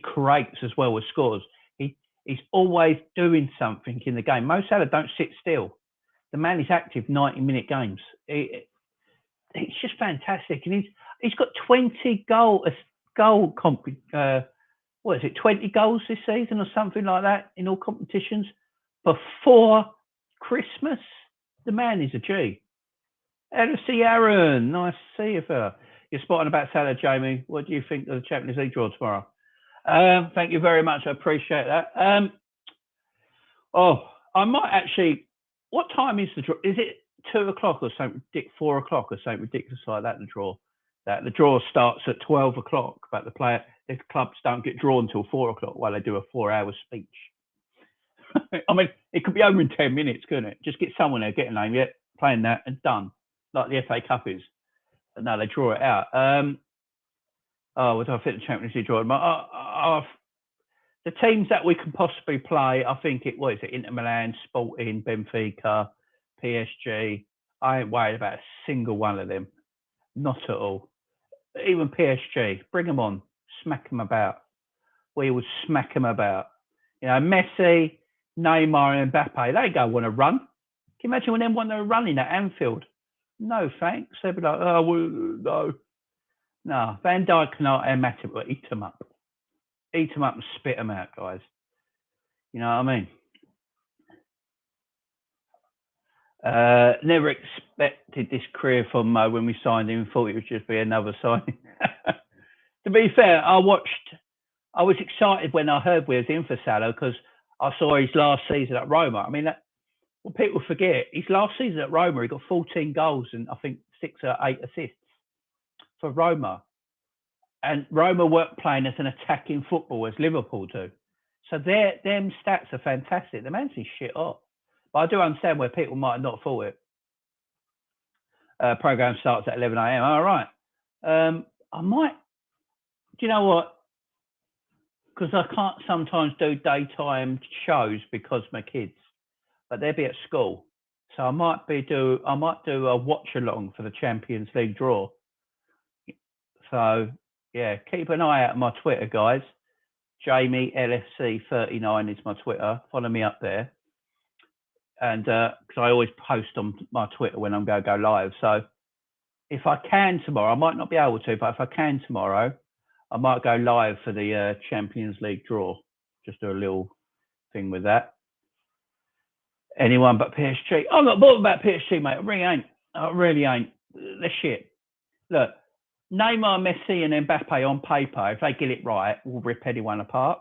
creates as well as scores. He's always doing something in the game. Mo Salah don't sit still. The man is active 90-minute games. It's just fantastic, and he's got 20 what is it, 20 goals this season or something like that in all competitions before Christmas. The man is a G. Hello, see Aaron. Nice to see you, fella. You're spotting about Salah, Jamie. What do you think of the Champions League draw tomorrow? Thank you very much. I appreciate that. I might actually. What time is the draw? Is it 2 o'clock or something? 4 o'clock or something ridiculous like that? The draw starts at 12 o'clock, but the clubs don't get drawn until 4 o'clock while they do a 4-hour speech. I mean, it could be over in 10 minutes, couldn't it? Just get someone there, get a name, playing that, and done. Like the FA Cup is. But no, they draw it out. What do I think the Champions League draw? The teams that we can possibly play, I think Inter Milan, Sporting, Benfica, PSG. I ain't worried about a single one of them. Not at all. Even PSG, bring them on. Smack them about. We would smack them about. Messi, Neymar and Mbappe, they go want to run. Can you imagine when them want to run in at Anfield? No, thanks. They'd be like, no. No, Van Dijk and Matip will eat them up. Eat them up and spit them out, guys. You know what I mean? Never expected this career from Mo when we signed him. Thought it would just be another signing. To be fair, I was excited when I heard we was in for Salah because I saw his last season at Roma. I mean, what people forget, his last season at Roma, he got 14 goals and I think 6 or 8 assists for Roma. And Roma weren't playing as an attacking football as Liverpool do. So them stats are fantastic. The man's his shit up. But I do understand where people might have not thought it. Program starts at 11 a.m. All right. I might, do you know what? Because I can't sometimes do daytime shows because of my kids, but they'll be at school. So I might do a watch along for the Champions League draw. So yeah, keep an eye out on my Twitter, guys. Jamie LFC39 is my Twitter. Follow me up there. And because I always post on my Twitter when I'm going to go live. So if I can tomorrow, I might not be able to, but if I can tomorrow, I might go live for the Champions League draw. Just do a little thing with that. Anyone but PSG. I'm not bothered about PSG, mate. I really ain't. They're shit. Look, Neymar, Messi and Mbappe on paper, if they get it right, will rip anyone apart.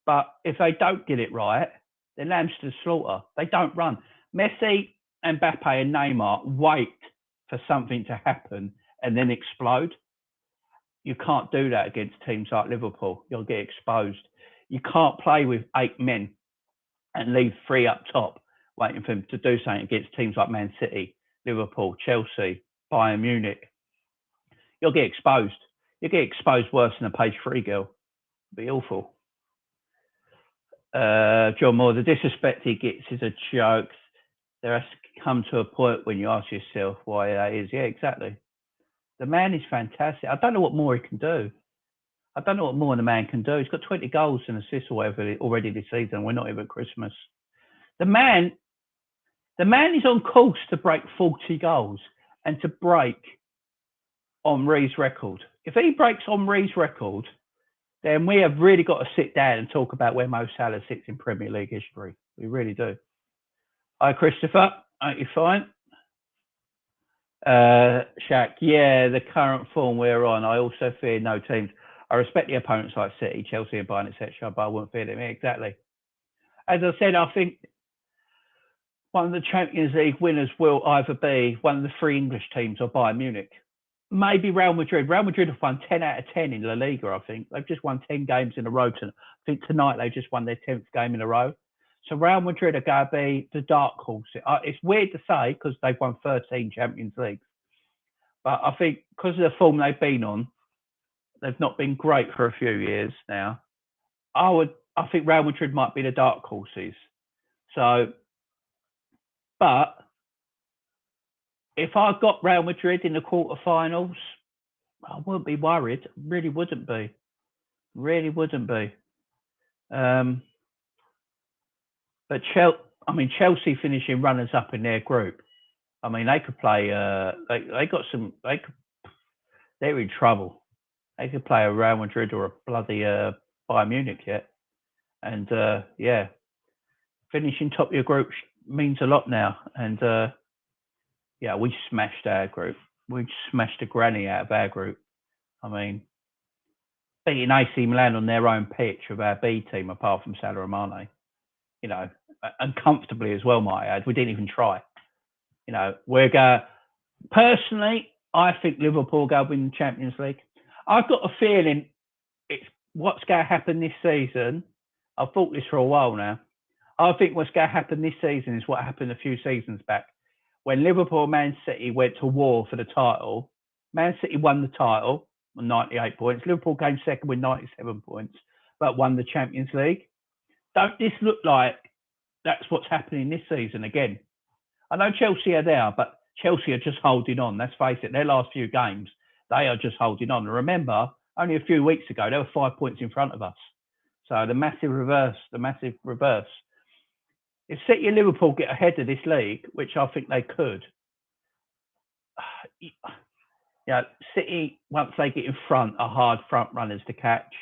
But if they don't get it right, they're lambs to the slaughter. They don't run. Messi, Mbappe and Neymar wait for something to happen and then explode. You can't do that against teams like Liverpool. You'll get exposed. You can't play with 8 men and leave 3 up top waiting for them to do something against teams like Man City, Liverpool, Chelsea, Bayern Munich. You'll get exposed. You'll get exposed worse than a page 3 girl. It'll be awful. John Moore, the disrespect he gets is a joke. There has to come to a point when you ask yourself why that is. Yeah, exactly. The man is fantastic. I don't know what more he can do. I don't know what more the man can do. He's got 20 goals and assists or whatever already this season. We're not even at Christmas. The man is on course to break 40 goals and to break Henry's record. If he breaks Henry's record, then we have really got to sit down and talk about where Mo Salah sits in Premier League history. We really do. Hi, Christopher. Aren't you fine? Shaq, yeah, the current form we're on. I also fear no teams. I respect the opponents like City, Chelsea and Bayern, etc., but I wouldn't fear them. Yeah, exactly. As I said, I think one of the Champions League winners will either be one of the 3 English teams or Bayern Munich. Maybe Real Madrid. Real Madrid have won 10 out of 10 in La Liga, I think. They've just won 10 games in a row. I think tonight they just won their 10th game in a row. So Real Madrid are going to be the dark horse. It's weird to say because they've won 13 Champions Leagues. But I think because of the form they've been on, they've not been great for a few years now. I think Real Madrid might be the dark horses. So, but if I got Real Madrid in the quarterfinals, I wouldn't be worried. Really wouldn't be. Really wouldn't be. But Chelsea finishing runners up in their group. I mean, they could play. They got some. They're in trouble. They could play a Real Madrid or a bloody Bayern Munich yet. And yeah, finishing top of your group means a lot now. And yeah, we smashed our group. We smashed the granny out of our group. I mean, beating AC Milan on their own pitch with our B team, apart from Salah and Mane, you know, and comfortably as well, might I add. We didn't even try. You know, personally, I think Liverpool go win the Champions League. I've got a feeling it's what's going to happen this season. I've thought this for a while now. I think what's going to happen this season is what happened a few seasons back. When Liverpool and Man City went to war for the title, Man City won the title with 98 points. Liverpool came second with 97 points, but won the Champions League. Don't this look like that's what's happening this season again? I know Chelsea are there, but Chelsea are just holding on. Let's face it, their last few games, they are just holding on. And remember, only a few weeks ago, they were 5 points in front of us. So the massive reverse. If City and Liverpool get ahead of this league, which I think they could, City, once they get in front, are hard front runners to catch.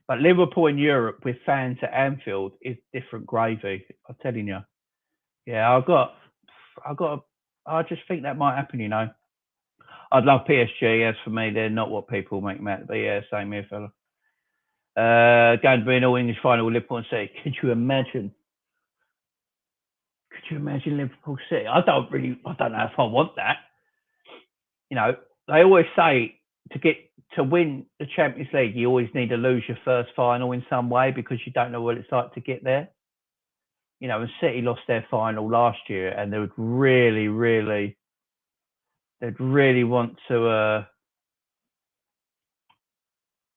But Liverpool in Europe with fans at Anfield is different gravy. I'm telling you. Yeah, I just think that might happen, you know. I'd love PSG. As for me, they're not what people make them out to be. Yeah, same here, fella. Going to be an all-English final with Liverpool and City. Could you imagine? Could you imagine Liverpool City? I don't know if I want that. You know, they always say to win the Champions League, you always need to lose your first final in some way because you don't know what it's like to get there. You know, and City lost their final last year, and they would really want to,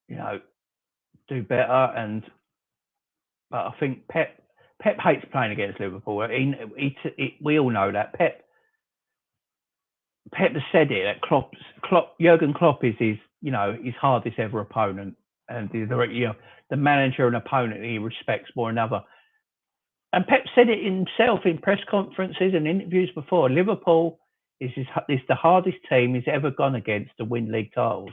you know, do better. But I think Pep hates playing against Liverpool. We all know that. Pep has said it that Jurgen Klopp is his hardest ever opponent, and the manager and opponent he respects more than other. And Pep said it himself in press conferences and interviews before. Liverpool is the hardest team he's ever gone against to win league titles.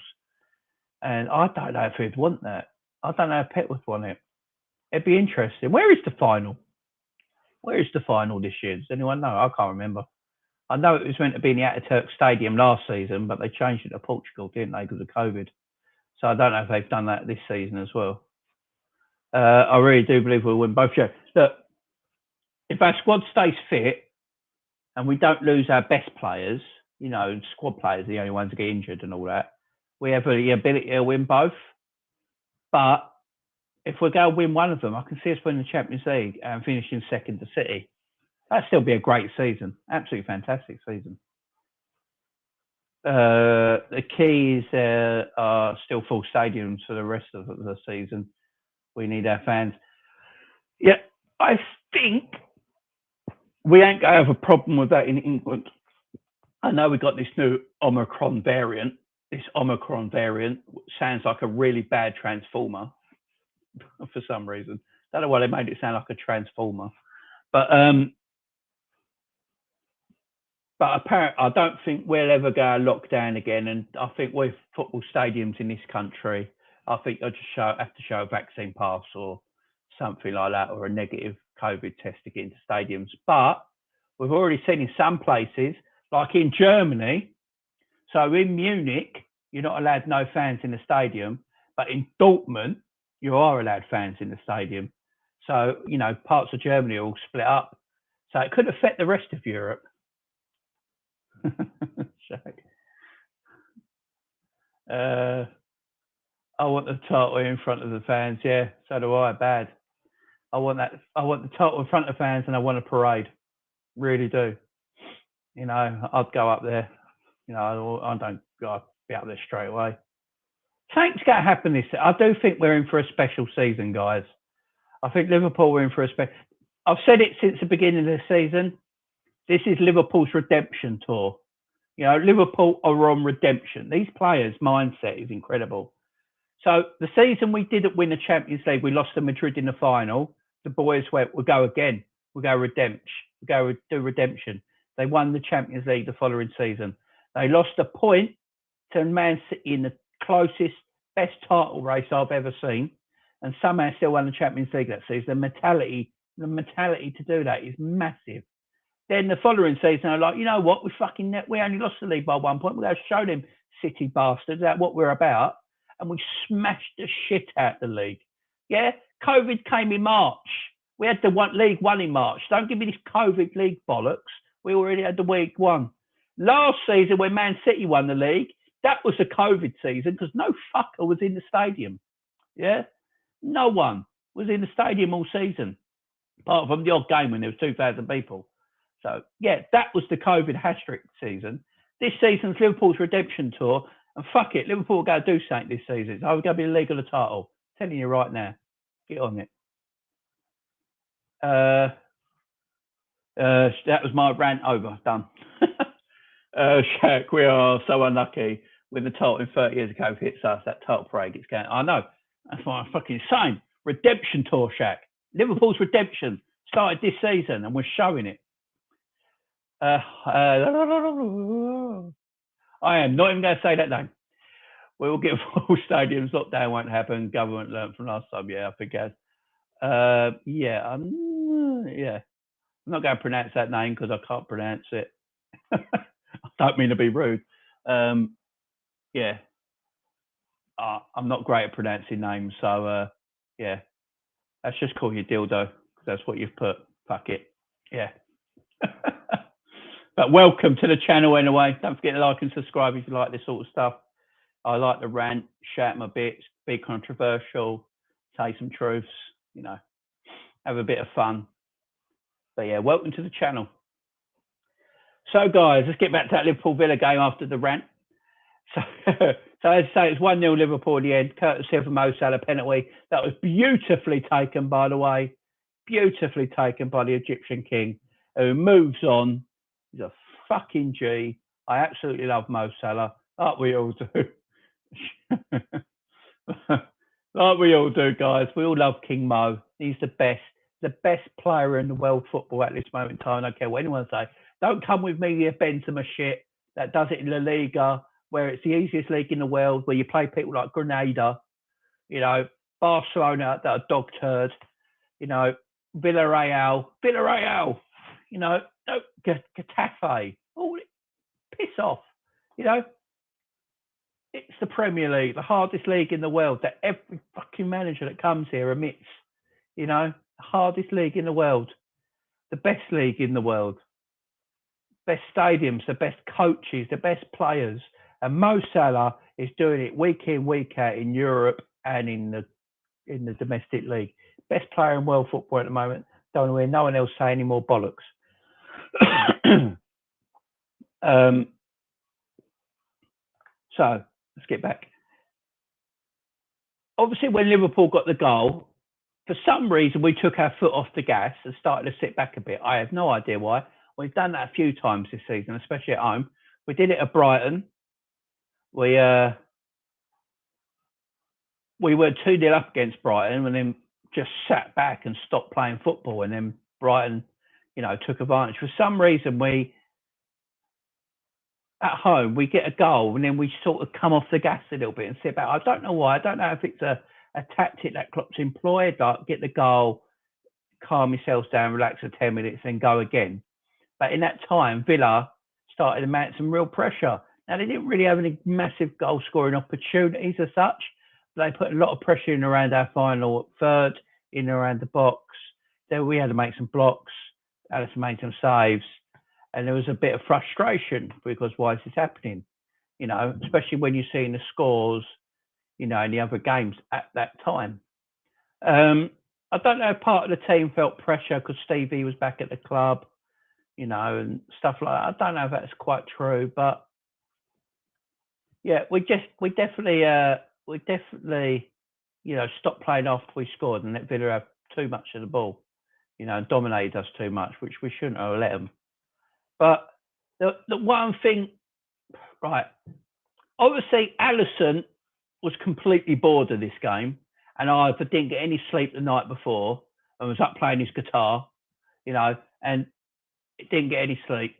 And I don't know if he'd want that. I don't know if Pep would want it. It'd be interesting. Where is the final? Where is the final this year? Does anyone know? I can't remember. I know it was meant to be in the Ataturk Stadium last season, but they changed it to Portugal, didn't they, because of COVID? So I don't know if they've done that this season as well. I really do believe we'll win both. Yeah. Look, if our squad stays fit and we don't lose our best players, you know, squad players are the only ones that get injured and all that, we have the ability to win both. But if we go win one of them, I can see us winning the Champions League and finishing second to City. That'd still be a great season. Absolutely fantastic season. The keys are still full stadiums for the rest of the season. We need our fans. Yeah, I think we ain't going to have a problem with that in England. I know we got this new Omicron variant. This Omicron variant sounds like a really bad transformer for some reason. I don't know why they made it sound like a transformer. But apparently, I don't think we'll ever go lockdown again. And I think with football stadiums in this country, I think they'll just have to show a vaccine pass or something like that, or a negative COVID test to get into stadiums. But we've already seen in some places, like in Germany, so in Munich, you're not allowed no fans in the stadium, but in Dortmund, you are allowed fans in the stadium. So, you know, parts of Germany are all split up. So it could affect the rest of Europe. I want the title in front of the fans. Yeah, so do I. Bad. I want that. I want the title in front of fans, and I want a parade. Really do. You know, I'd go up there. You know, I don't go be up there straight away. Something's going to happen this. I do think we're in for a special season, guys. I think Liverpool are in for a special. I've said it since the beginning of the season. This is Liverpool's redemption tour. You know, Liverpool are on redemption. These players' mindset is incredible. So the season we didn't win the Champions League, we lost to Madrid in the final. The boys went, we'll go again. We'll go redemption. We'll go do redemption. They won the Champions League the following season. They lost a point to Man City in the closest, best title race I've ever seen, and somehow still won the Champions League that season. The mentality to do that is massive. Then the following season, they're like, you know what? We only lost the league by 1 point. We're going to show them City bastards that what we're about. And we smashed the shit out the league. Yeah? COVID came in March. We had the League One in March. Don't give me this COVID league bollocks. We already had the League One. Last season, when Man City won the league, that was a COVID season because no fucker was in the stadium. Yeah? No one was in the stadium all season, apart from the odd game when there was 2,000 people. So, yeah, that was the COVID hat-trick season. This season's Liverpool's redemption tour. And fuck it, Liverpool are going to do something this season. We're going to be the league of the title. I'm telling you right now. Get on it. That was my rant over. Done. Shaq, we are so unlucky when the title in 30 years ago hits us. That title parade gets going. I know. That's why I'm fucking saying. Redemption tour, Shaq. Liverpool's redemption started this season and we're showing it. I am not even going to say that name. We will get full stadiums. Lockdown won't happen. Government learned from last time. Yeah, I think it has. Yeah. I'm not going to pronounce that name because I can't pronounce it. I don't mean to be rude. Yeah. I'm not great at pronouncing names, so Yeah. Let's just call you dildo, because that's what you've put. Fuck it. Yeah. But welcome to the channel anyway. Don't forget to like and subscribe if you like this sort of stuff. I like to rant, shout my bits, be controversial, say some truths, you know, have a bit of fun. But yeah, welcome to the channel. So guys, let's get back to that Liverpool Villa game after the rant. So, so as I say, it's 1-0 Liverpool at the end, courtesy of a Mo Salah penalty. That was beautifully taken, by the way. Beautifully taken by the Egyptian king, who moves on. He's a fucking G. I absolutely love Mo Salah, like we all do. Like we all do, guys. We all love King Mo. He's the best player in the world football at this moment in time. I don't care what anyone says. Don't come with me, you Benzema shit that does it in La Liga, where it's the easiest league in the world, where you play people like Grenada, you know, Barcelona, that are dog turd, you know, Villarreal, you know, Getafe, all piss off, you know. It's the Premier League, the hardest league in the world that every fucking manager that comes here admits, you know, the hardest league in the world, the best league in the world, best stadiums, the best coaches, the best players. And Mo Salah is doing it week in, week out in Europe and in the domestic league. Best player in world football at the moment. Don't hear no one else say any more bollocks. So let's get back. Obviously, when Liverpool got the goal, for some reason we took our foot off the gas and started to sit back a bit. I have no idea why. We've done that a few times this season, especially at home. We did it at Brighton. We were 2-0 up against Brighton and then just sat back and stopped playing football. And then Brighton, you know, took advantage. For some reason, at home, we get a goal and then we sort of come off the gas a little bit and sit back. I don't know why. I don't know if it's a tactic that Klopp's employed, like get the goal, calm yourselves down, relax for 10 minutes, and go again. But in that time, Villa started to mount some real pressure. Now, they didn't really have any massive goal-scoring opportunities as such, but they put a lot of pressure in around our final third, in around the box. Then we had to make some blocks, Alisson made some saves, and there was a bit of frustration because why is this happening? You know, especially when you're seeing the scores, you know, in the other games at that time. I don't know if part of the team felt pressure because Stevie was back at the club, you know, and stuff like that. I don't know if that's quite true, but yeah, we definitely, you know, stopped playing after we scored and let Villa have too much of the ball, you know, and dominated us too much, which we shouldn't have let them. But the one thing, right, obviously Alisson was completely bored of this game and either didn't get any sleep the night before and was up playing his guitar, you know, and didn't get any sleep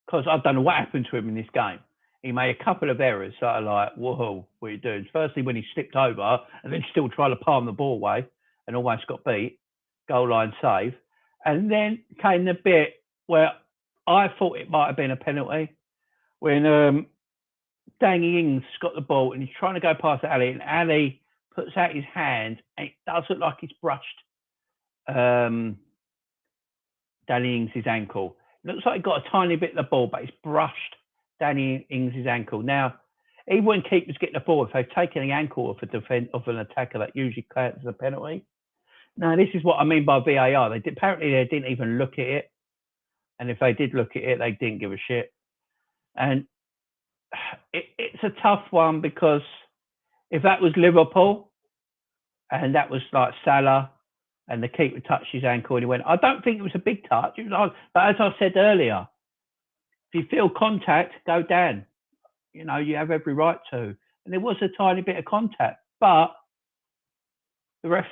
because I don't know what happened to him in this game. He made a couple of errors that are like, whoa, what are you doing? Firstly, when he slipped over and then still tried to palm the ball away and almost got beat, goal line save. And then came the bit where I thought it might have been a penalty when Danny Ings got the ball and he's trying to go past Ali, and Ali puts out his hand and it does look like he's brushed Danny Ings' ankle. It looks like he got a tiny bit of the ball, but he's brushed Danny Ings' ankle. Now, even when keepers get the ball, if they've taken the ankle of an attacker, that usually counts as a penalty. Now, this is what I mean by VAR. Apparently they didn't even look at it. And if they did look at it, they didn't give a shit. And it's a tough one because if that was Liverpool and that was like Salah and the keeper touched his ankle and he went, I don't think it was a big touch. It was, but as I said earlier, if you feel contact, go down. You know, you have every right to. And there was a tiny bit of contact, but the ref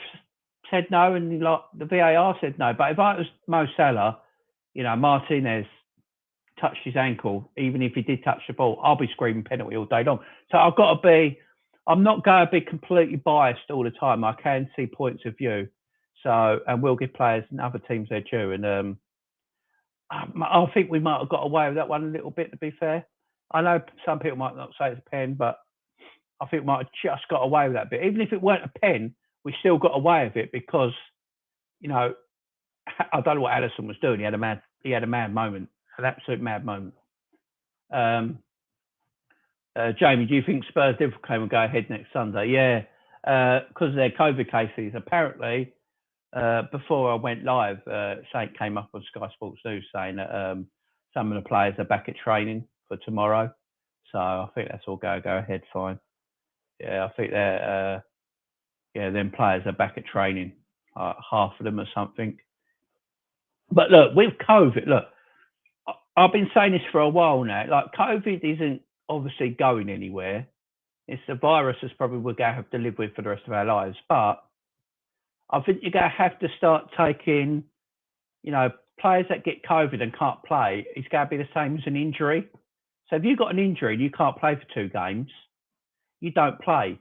said no and the VAR said no. But if I was Mo Salah, you know, Martinez touched his ankle, even if he did touch the ball, I'll be screaming penalty all day long. So I've got to be, I'm not going to be completely biased all the time. I can see points of view. So, and we'll give players and other teams their due. And I think we might have got away with that one a little bit, to be fair. I know some people might not say it's a pen, but I think we might have just got away with that bit. Even if it weren't a pen, we still got away with it because, you know, I don't know what Alisson was doing. He had a mad moment, an absolute mad moment. Jamie, do you think Spurs Liverpool game will go ahead next Sunday? Yeah, because of their COVID cases. Apparently, before I went live, something came up on Sky Sports News saying that some of the players are back at training for tomorrow. So I think that's all go ahead fine. Yeah, I think they're them players are back at training, half of them or something. But look, with COVID, look, I've been saying this for a while now. Like, COVID isn't obviously going anywhere. It's a virus that's probably we're going to have to live with for the rest of our lives. But I think you're going to have to start taking, players that get COVID and can't play, it's going to be the same as an injury. So if you've got an injury and you can't play for 2 games, you don't play.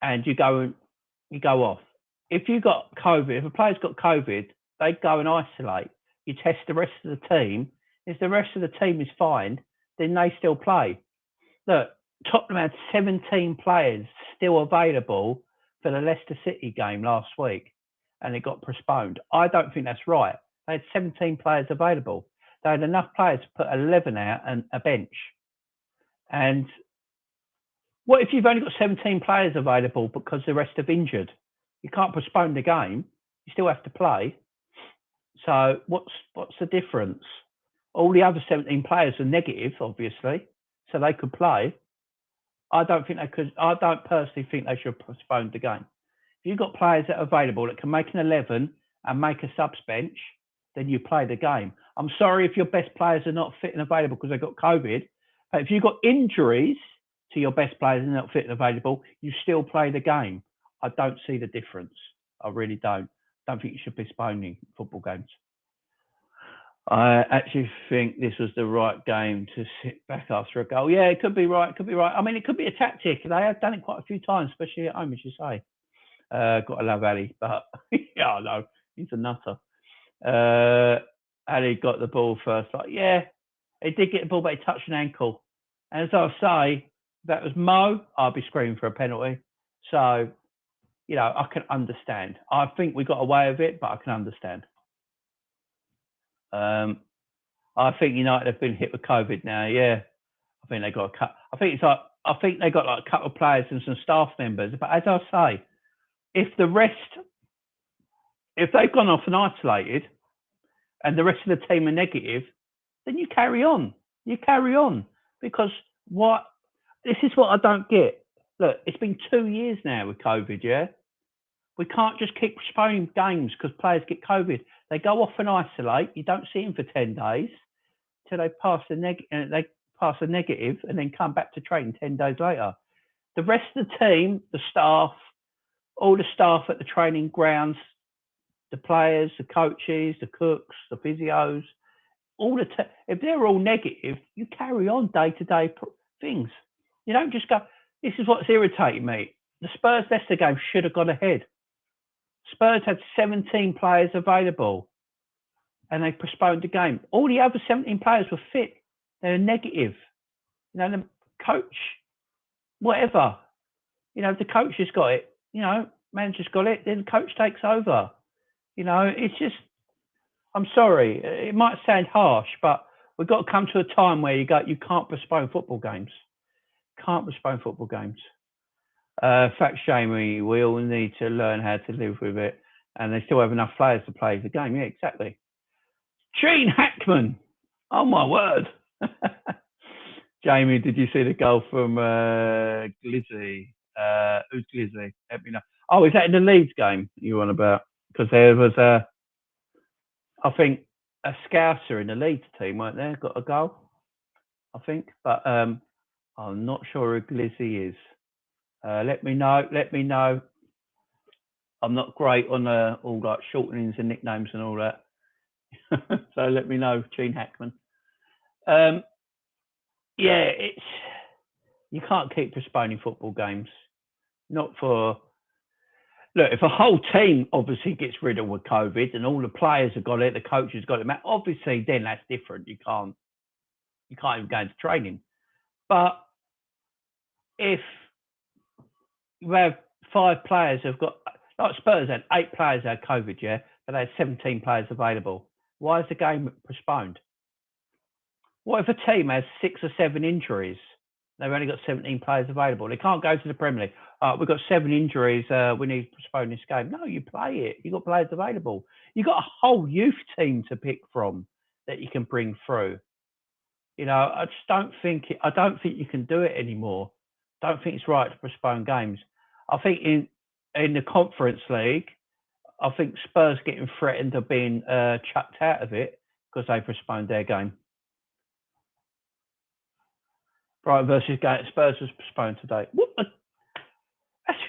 And you go off. If you got COVID, if a player's got COVID, they go and isolate. You test the rest of the team. If the rest of the team is fine, then they still play. Look, Tottenham had 17 players still available for the Leicester City game last week, and it got postponed. I don't think that's right. They had 17 players available. They had enough players to put 11 out and a bench. And what if you've only got 17 players available because the rest are injured? You can't postpone the game. You still have to play. So what's the difference? All the other 17 players are negative, obviously, so they could play. I don't personally think they should postpone the game. If you've got players that are available that can make an 11 and make a subs bench, then you play the game. I'm sorry if your best players are not fit and available because they've got COVID, but if you've got injuries to your best players and not fit and available, you still play the game. I don't see the difference. I really don't. I don't think you should be postponing football games. I actually think this was the right game to sit back after a goal. Yeah, it could be right. It could be right. I mean, it could be a tactic. They have done it quite a few times, especially at home, as you say. Got to love Ali, but yeah, I know. He's a nutter. Ali got the ball first. Like, yeah, he did get the ball, but he touched an ankle. And as I say, if that was Mo, I'd be screaming for a penalty. So, I can understand. I think we got away with it, but I can understand. I think United have been hit with COVID now. Yeah, I think they got a cut. I think they got like a couple of players and some staff members. But as I say, if they've gone off and isolated, and the rest of the team are negative, then you carry on. You carry on because this is what I don't get. Look, it's been 2 years now with COVID. Yeah, we can't just keep postponing games because players get COVID. They go off and isolate. You don't see them for 10 days till they pass the negative and then come back to training 10 days later. The rest of the team, the staff, all the staff at the training grounds, the players, the coaches, the cooks, the physios, if they're all negative, you carry on day-to-day things. You don't just go. This is what's irritating me. The Spurs-Leicester game should have gone ahead. Spurs had 17 players available and they postponed the game. All the other 17 players were fit. They were negative. The coach, whatever. If the coach has got it, manager's got it, then the coach takes over. It's just, I'm sorry, it might sound harsh, but we've got to come to a time where you can't postpone football games. Can't postpone football games. Fact, Jamie, we all need to learn how to live with it, and they still have enough players to play the game. Yeah, exactly. Gene Hackman. Oh my word. Jamie, did you see the goal from Glizzy? Who's Glizzy? Let me know. Oh, is that in the Leeds game you on about? Because there was I think a Scouser in the Leeds team, weren't there? Got a goal, I think, but I'm not sure who Glizzy is. Let me know. I'm not great on all like shortenings and nicknames and all that. So let me know, Gene Hackman. Yeah, you can't keep postponing football games. Not for look, if a whole team obviously gets rid of with COVID and all the players have got it, the coaches got it, obviously then that's different. You can't even go into training. But if you have 5 players who've got Like Spurs had 8 players had COVID, yeah, but they had 17 players available. Why is the game postponed? What if a team has 6 or 7 injuries? They've only got 17 players available. They can't go to the Premier League. We've got 7 injuries. We need to postpone this game. No, you play it. You've got players available. You've got a whole youth team to pick from that you can bring through. You know, I just don't think I don't think you can do it anymore. I don't think it's right to postpone games. I think in the Conference League, I think Spurs getting threatened of being chucked out of it because they postponed their game. Brighton versus Spurs was postponed today. That's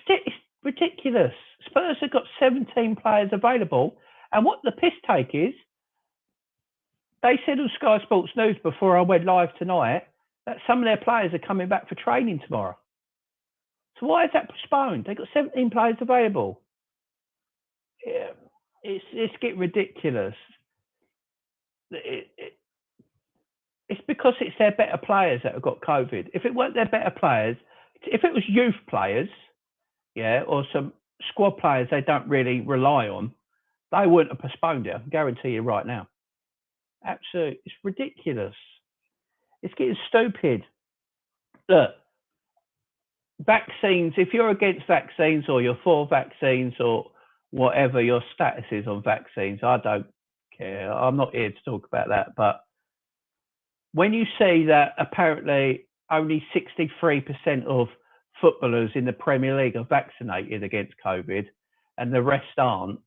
ridiculous. Spurs have got 17 players available, and what the piss take is, they said on Sky Sports News before I went live tonight that some of their players are coming back for training tomorrow. So why is that postponed? They've got 17 players available. Yeah, it's getting ridiculous. It's because it's their better players that have got COVID. If it weren't their better players, if it was youth players, yeah, or some squad players they don't really rely on, they wouldn't have postponed it. I can guarantee you right now. Absolutely, it's ridiculous. It's getting stupid. Look, vaccines, if you're against vaccines or you're for vaccines or whatever your status is on vaccines, I don't care. I'm not here to talk about that. But when you see that apparently only 63% of footballers in the Premier League are vaccinated against COVID and the rest aren't,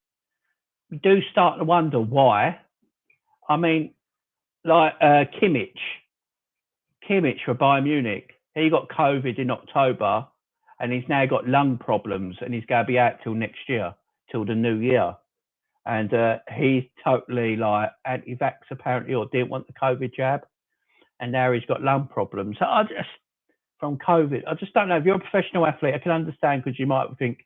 you do start to wonder why. I mean, like Kimmich for Bayern Munich, he got COVID in October and he's now got lung problems and he's going to be out till next year, till the new year. And he's totally like anti-vax apparently, or didn't want the COVID jab. And now he's got lung problems. So from COVID, I just don't know. If you're a professional athlete, I can understand because you might think,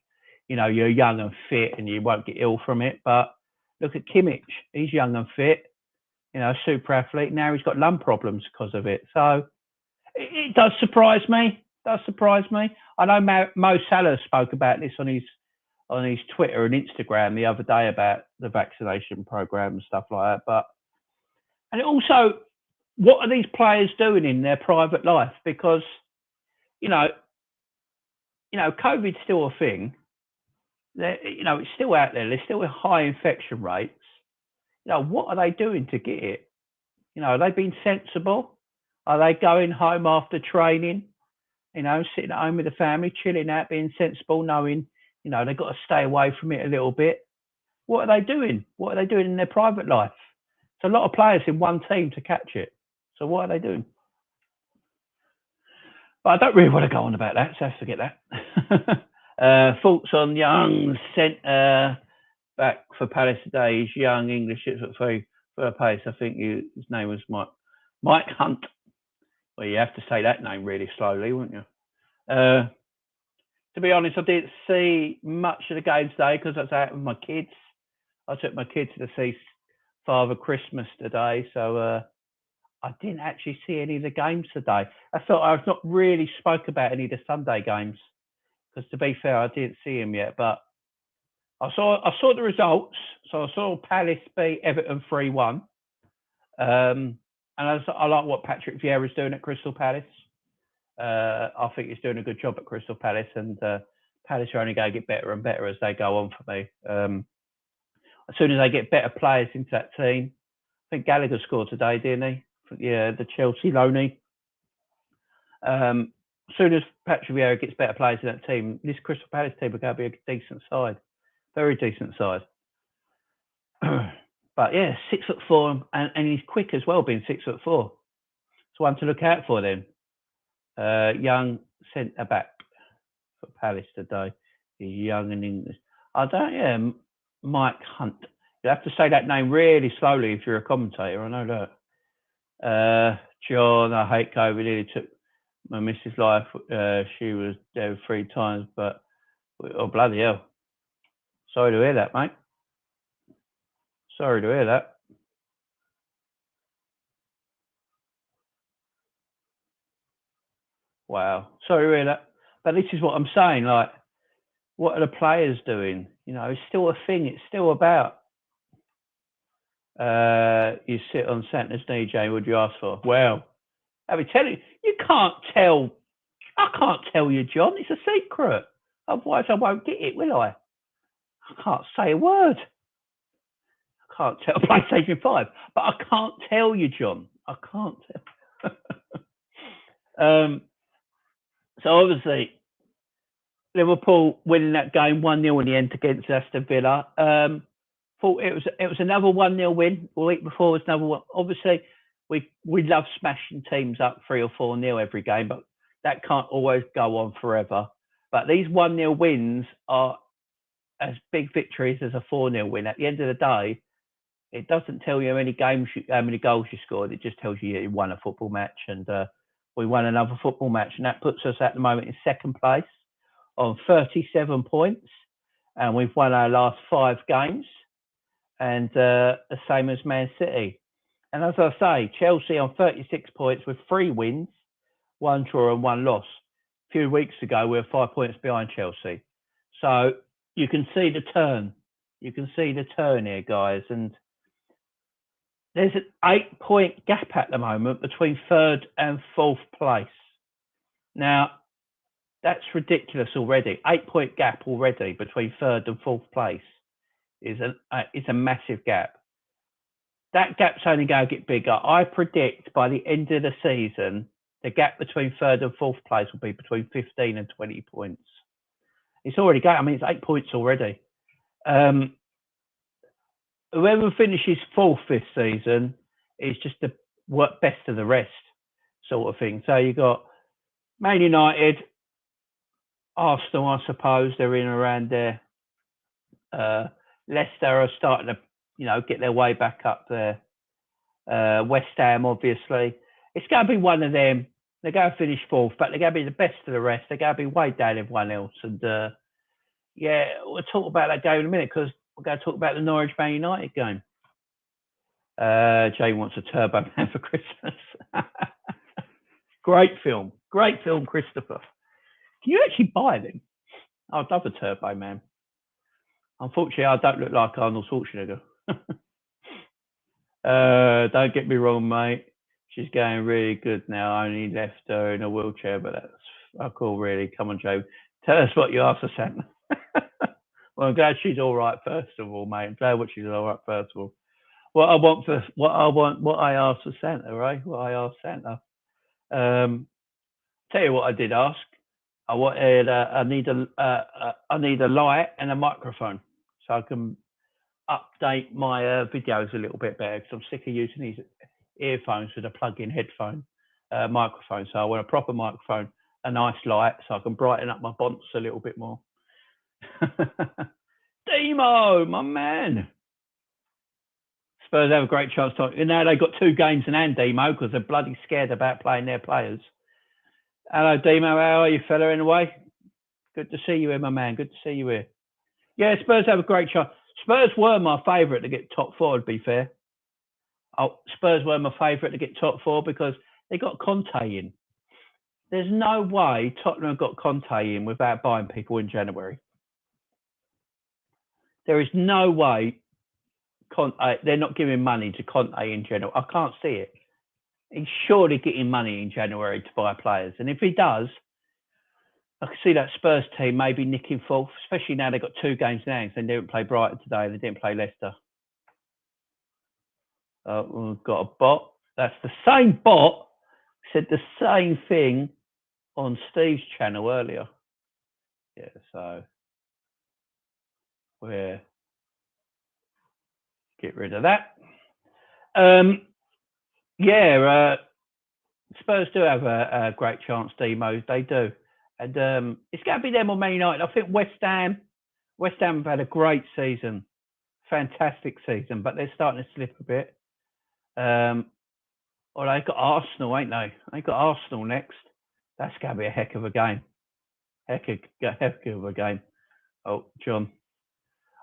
you know, you're young and fit and you won't get ill from it. But look at Kimmich, he's young and fit, you know, super athlete. Now he's got lung problems because of it. So it does surprise me. I know Mo Salah spoke about this on his Twitter and Instagram the other day about the vaccination program and stuff like that. And also, what are these players doing in their private life? Because, you know, COVID's still a thing. It's still out there. There's still high infection rates. You know, what are they doing to get it? You know, are they being sensible? Are they going home after training? You know, sitting at home with the family, chilling out, being sensible, knowing, you know, they've got to stay away from it a little bit. What are they doing? What are they doing in their private life? It's a lot of players in one team to catch it. So what are they doing? But I don't really want to go on about that, so forget that. Thoughts on Young sent back for Palace today. He's young English, it's at for pace. I think his name was Mike Hunt. Well, you have to say that name really slowly, wouldn't you? To be honest, I didn't see much of the game today because I was out with my kids. I took my kids to see Father Christmas today, so I didn't actually see any of the games today. I thought I've not really spoke about any of the Sunday games because, to be fair, I didn't see them yet. But I saw the results. So I saw Palace beat Everton 3-1. And I like what Patrick Vieira's doing at Crystal Palace. I think he's doing a good job at Crystal Palace, and Palace are only going to get better and better as they go on for me. As soon as they get better players into that team, I think Gallagher scored today, didn't he? Yeah, the Chelsea loanee. As soon as Patrick Vieira gets better players in that team, this Crystal Palace team are going to be a decent side, very decent side. But yeah, 6'4", and he's quick as well, being 6'4". It's one to look out for then. Young centre back for Palace today. He's young and English. Mike Hunt. You have to say that name really slowly if you're a commentator. I know that. John, I hate COVID. It took my missus' life. She was there 3 times, but oh bloody hell! Sorry to hear that, mate. Sorry to hear that. Wow, sorry to hear that. But this is what I'm saying. Like, what are the players doing? You know, it's still a thing. It's still about you sit on Santa's knee, Jane. What do you ask for? Well, let me tell you, you can't tell. I can't tell you, John. It's a secret. Otherwise, I won't get it, will I? I can't say a word. I can't tell PlayStation 5, but I can't tell you, John. I can't tell. So obviously, Liverpool winning that game 1-0 in the end against Aston Villa. Thought it was another 1-0 win. The week before was another one. Obviously, we love smashing teams up 3 or 4-0 every game, but that can't always go on forever. But these 1-0 wins are as big victories as a 4-0 win. At the end of the day, it doesn't tell you how many goals you scored. It just tells you you won a football match, and we won another football match, and that puts us at the moment in second place on 37 points, and we've won our last 5 games, and the same as Man City. And as I say, Chelsea on 36 points with 3 wins, 1 draw and 1 loss. A few weeks ago, we were 5 points behind Chelsea. So you can see the turn. You can see the turn here, guys. And there's an 8-point gap at the moment between 3rd and 4th place. Now, that's ridiculous already. 8-point gap already between 3rd and 4th place is a massive gap. That gap's only going to get bigger. I predict by the end of the season, the gap between 3rd and 4th place will be between 15 and 20 points. It's already going. I mean, it's 8 points already. Whoever finishes 4th this season is just the best of the rest sort of thing. So you got Man United, Arsenal, I suppose they're in around there. Leicester are starting to, get their way back up there. West Ham, obviously. It's going to be one of them. They're going to finish 4th, but they're going to be the best of the rest. They're going to be way down everyone else. And, we'll talk about that game in a minute because we're going to talk about the Norwich Man United game. Jay wants a Turbo Man for Christmas. Great film, Christopher. Can you actually buy them? I'd love a Turbo Man. Unfortunately, I don't look like Arnold Schwarzenegger. Don't get me wrong, mate. She's going really good now. I only left her in a wheelchair, but that's cool, really. Come on, Joe. Tell us what you asked for, Santa. Well, I'm glad she's all right, first of all, mate. I'm glad she's all right, first of all. What I asked for Santa, right? What I asked Santa. Tell you what I did ask. I need a light and a microphone so I can update my videos a little bit better because I'm sick of using these earphones with a plug-in headphone microphone. So I want a proper microphone, a nice light so I can brighten up my bonds a little bit more. Demo, my man. Spurs have a great chance to. They've got 2 games in hand, Demo, because they're bloody scared about playing their players. Hello, Demo. How are you, fella, in the way? Good to see you here, my man. Good to see you here. Yeah, Spurs have a great chance. Spurs were my favourite to get top 4, to be fair. Spurs were my favourite to get top 4 because they got Conte in. There's no way Tottenham got Conte in without buying people in January. There is no way they're not giving money to Conte in general. I can't see it. He's surely getting money in January to buy players. And if he does, I can see that Spurs team maybe nicking 4th, especially now they've got 2 games in hand. They didn't play Brighton today. They didn't play Leicester. We've got a bot. That's the same bot. Said the same thing on Steve's channel earlier. Yeah, so we'll get rid of that. Spurs do have a great chance, Demo. They do. And it's going to be them or Man United. I think West Ham have had a great season. Fantastic season, but they're starting to slip a bit. They've got Arsenal, ain't they? They've got Arsenal next. That's going to be a heck of a game. Heck of a game. Oh, John.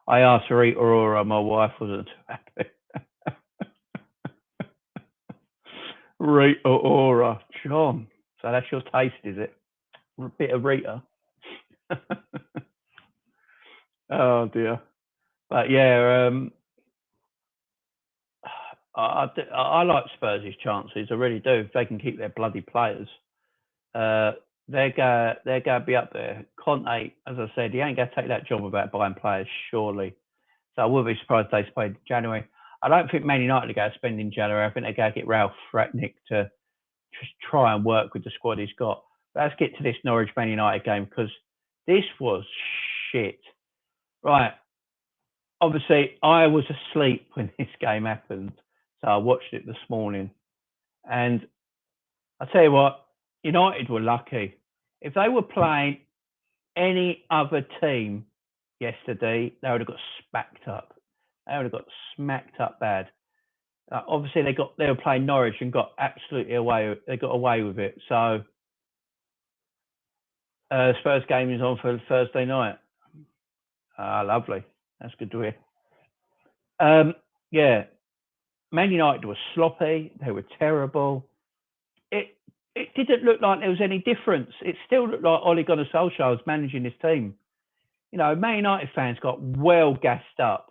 I asked for Rita Ora. My wife wasn't happy. Rita Ora. John. So that's your taste, is it? A bit of Rita. Oh dear. But yeah, I like Spurs' chances. I really do. If they can keep their bloody players, uh, they're going to be up there. Conte, as I said, he ain't going to take that job about buying players, surely. So I wouldn't be surprised if they spend in January. I don't think Man United are going to spend in January. I think they're going to get Ralph Ratnick to just try and work with the squad he's got. But let's get to this Norwich Man United game because this was shit. Right. Obviously, I was asleep when this game happened. So I watched it this morning. And I tell you what, United were lucky. If they were playing any other team yesterday, they would have got smacked up. They would have got smacked up bad. Obviously, they were playing Norwich and got absolutely away. They got away with it. So Spurs game is on for Thursday night. Lovely. That's good to hear. Yeah, Man United were sloppy. They were terrible. It didn't look like there was any difference. It still looked like Ole Gunnar Solskjaer was managing his team. Man United fans got well gassed up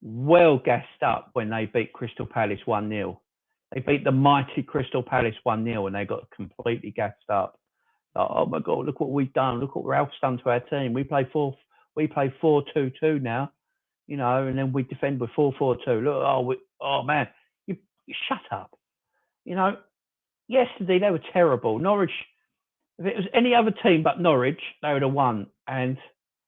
when they beat Crystal Palace 1-0. They beat the mighty Crystal Palace 1-0 and they got completely gassed up. Like, oh my God, look what we've done. Look what Ralph's done to our team. We play 4-2-2 now, and then we defend with 4-4-2. Look, oh man, you shut up. Yesterday they were terrible. Norwich, if it was any other team but Norwich, they would have won. And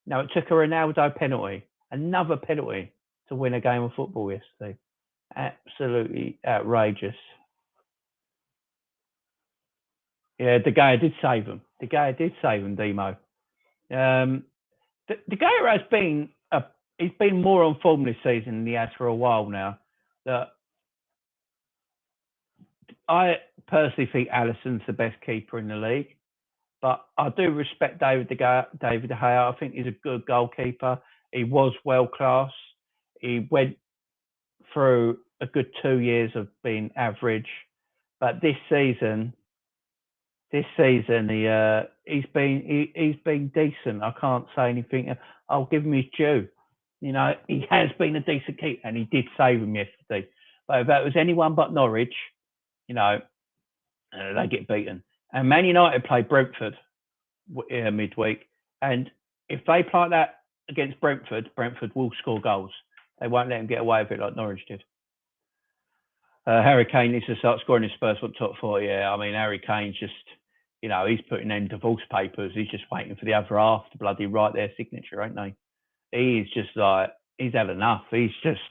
it took a Ronaldo penalty, another penalty, to win a game of football yesterday. Absolutely outrageous. Yeah, De Gea did save them. Demo. De Gea has been he's been more on form this season than he has for a while now. I personally think Alisson's the best keeper in the league. But I do respect David De Gea. I think he's a good goalkeeper. He was world class. He went through a good 2 years of being average, but this season he's been decent. I can't say anything. I'll give him his due. He has been a decent keeper, and he did save him yesterday. But if that was anyone but Norwich, they get beaten. And Man United play Brentford midweek, and if they play that against Brentford will score goals. They won't let them get away with it like Norwich did. Harry Kane needs to start scoring his Spurs for top four. Yeah, I mean Harry Kane's just, he's putting in divorce papers. He's just waiting for the other half to bloody write their signature, ain't they? He's just like, he's had enough. He's just,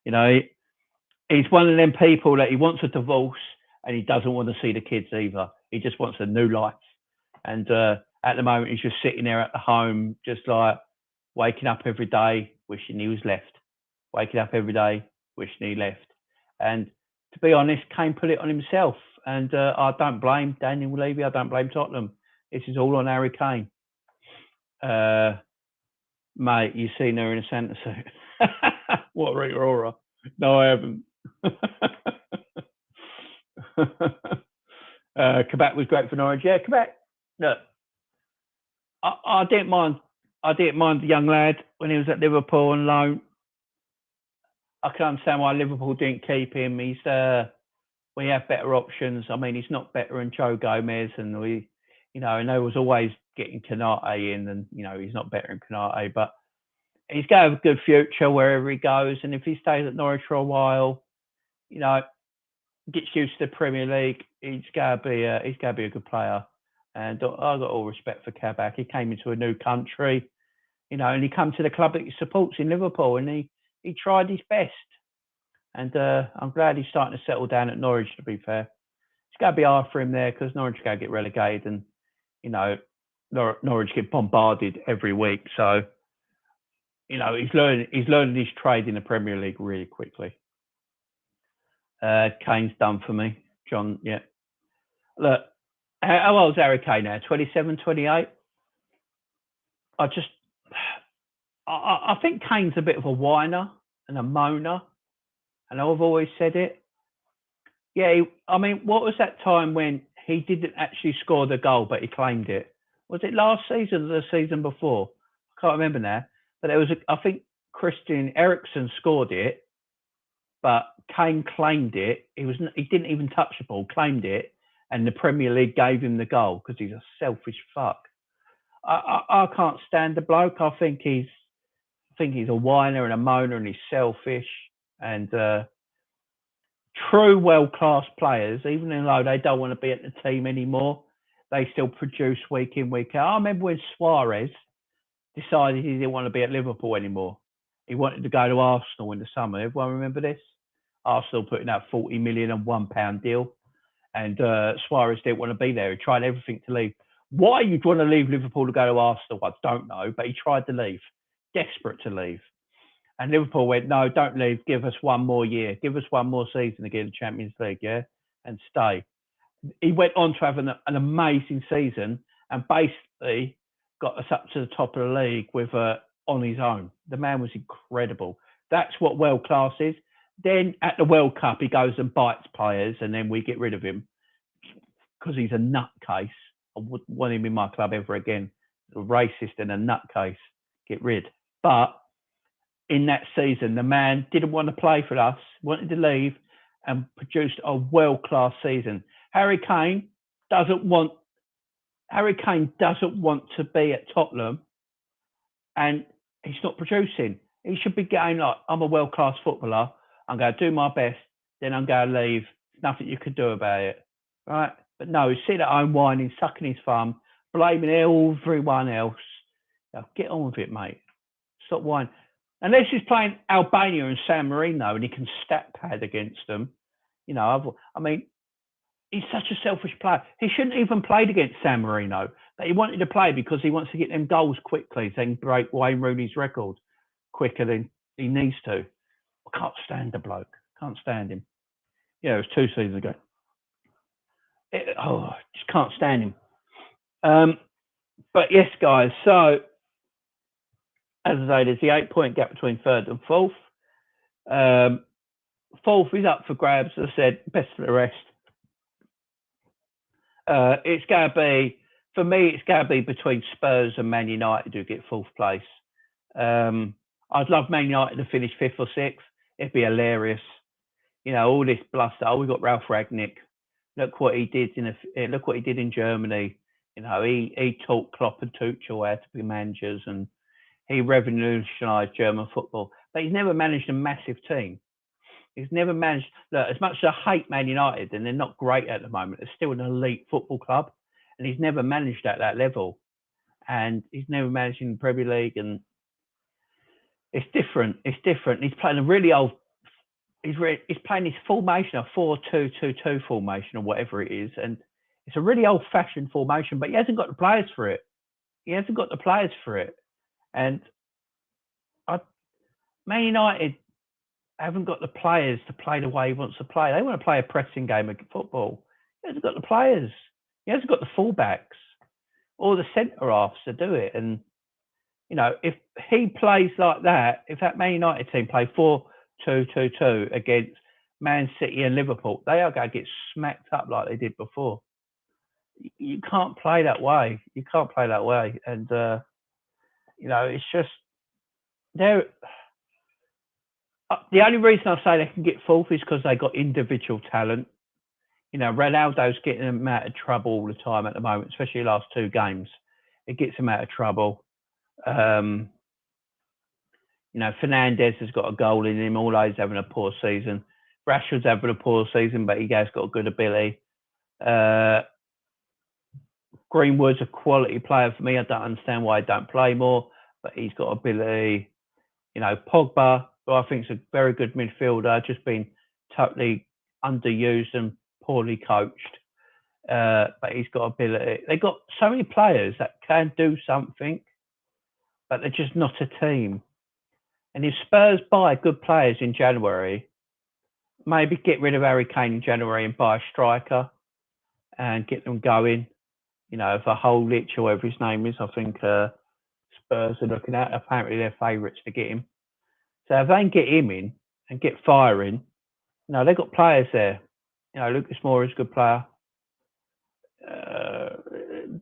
he's one of them people that he wants a divorce and he doesn't want to see the kids either. He just wants a new life. And at the moment, he's just sitting there at the home, just like waking up every day, wishing he was left. Waking up every day, wishing he left. And to be honest, Kane put it on himself. And I don't blame Daniel Levy. I don't blame Tottenham. This is all on Harry Kane. Mate, you've seen her in a Santa suit. What a Rita Ora. No, I haven't. Kabak was great for Norwich. Yeah, Kabak. Look, I didn't mind. I didn't mind the young lad when he was at Liverpool on loan. I can understand why Liverpool didn't keep him. We have better options. I mean, he's not better than Joe Gomez, and and there was always getting Kanate in, and he's not better than Kanate, but he's going to have a good future wherever he goes. And if he stays at Norwich for a while, gets used to the Premier League, he's going to be a good player. And I've got all respect for Kabak. He came into a new country, and he come to the club that he supports in Liverpool, and he tried his best. And I'm glad he's starting to settle down at Norwich, to be fair. It's going to be hard for him there because Norwich are going to get relegated and, Norwich get bombarded every week. So, he's learning his trade in the Premier League really quickly. Kane's done for me. John, yeah. Look, how old is Harry Kane now? 27, 28? I think Kane's a bit of a whiner and a moaner. And I've always said it. Yeah, what was that time when he didn't actually score the goal, but he claimed it? Was it last season or the season before? I can't remember now. But there was, I think Christian Eriksen scored it, but Kane claimed it. He didn't even touch the ball, claimed it, and the Premier League gave him the goal because he's a selfish fuck. I can't stand the bloke. I think he's a whiner and a moaner, and he's selfish. And true world-class players, even though they don't want to be at the team anymore, they still produce week in, week out. I remember when Suarez decided he didn't want to be at Liverpool anymore. He wanted to go to Arsenal in the summer. Everyone remember this? Arsenal putting out £40 million and £1 deal. And Suarez didn't want to be there. He tried everything to leave. Why you'd want to leave Liverpool to go to Arsenal, I don't know. But he tried to leave. Desperate to leave. And Liverpool went, no, don't leave. Give us one more year. Give us one more season to get in the Champions League, yeah? And stay. He went on to have an amazing season and basically got us up to the top of the league with on his own. The man was incredible. That's what world class is. Then at the World Cup, he goes and bites players, and then we get rid of him because he's a nutcase. I wouldn't want him in my club ever again. A racist and a nutcase. Get rid. But in that season, the man didn't want to play for us, wanted to leave, and produced a world-class season. Harry Kane doesn't want to be at Tottenham, and he's not producing. He should be going like, I'm a world-class footballer. I'm going to do my best. Then I'm going to leave. There's nothing you can do about it, right? But no, he's sitting at home whining, sucking his thumb, blaming everyone else. Now, get on with it, mate. Stop whining. Unless he's playing Albania and San Marino and he can stat pad against them. You know, I mean, he's such a selfish player. He shouldn't even played against San Marino. But he wanted to play because he wants to get them goals quickly so he can break Wayne Rooney's record quicker than he needs to. I can't stand the bloke. Can't stand him. Yeah, it was 2 seasons ago. Just can't stand him. But yes, guys. So, as I say, there's the 8-point gap between third and fourth. Fourth is up for grabs. As I said, best for the rest. It's going to be, for me, it's going to be between Spurs and Man United who get fourth place. I'd love Man United to finish 5th or 6th. It'd be hilarious. You know, all this bluster. Oh, we got Ralph Rangnick. Look what he did in Germany. You know, he taught Klopp and Tuchel how to be managers, and he revolutionised German football. But he's never managed a massive team. He's never managed. Look, as much as I hate Man United, and they're not great at the moment, they're still an elite football club, and he's never managed at that level. And he's never managed in the Premier League, and it's different. It's different. He's playing a really old. He's playing his formation, a 4-2-2-2 formation, or whatever it is, and it's a really old-fashioned formation. But he hasn't got the players for it. And Man United haven't got the players to play the way he wants to play. They want to play a pressing game of football. He hasn't got the players. He hasn't got the fullbacks or the centre-halves to do it. And you know, if he plays like that, if that Man United team play 4-2-2-2 against Man City and Liverpool, they are going to get smacked up like they did before. You can't play that way. And, you know, it's just, the only reason I say they can get fourth is because they got individual talent. You know, Ronaldo's getting them out of trouble all the time at the moment, especially the last 2 games. It gets them out of trouble. You know, Fernandes has got a goal in him, although he's having a poor season. Rashford's having a poor season, but he has got a good ability. Greenwood's a quality player for me. I don't understand why he don't play more, but he's got ability. You know, Pogba, who I think is a very good midfielder, just been totally underused and poorly coached. But he's got ability. They've got so many players that can do something, but they're just not a team. And if Spurs buy good players in January, maybe get rid of Harry Kane in January and buy a striker and get them going. You know, for Holich or whatever his name is, I think Spurs are looking at. Apparently they're favourites to get him. So if they can get him in and get firing, you know, they've got players there. You know, Lucas Moura is a good player.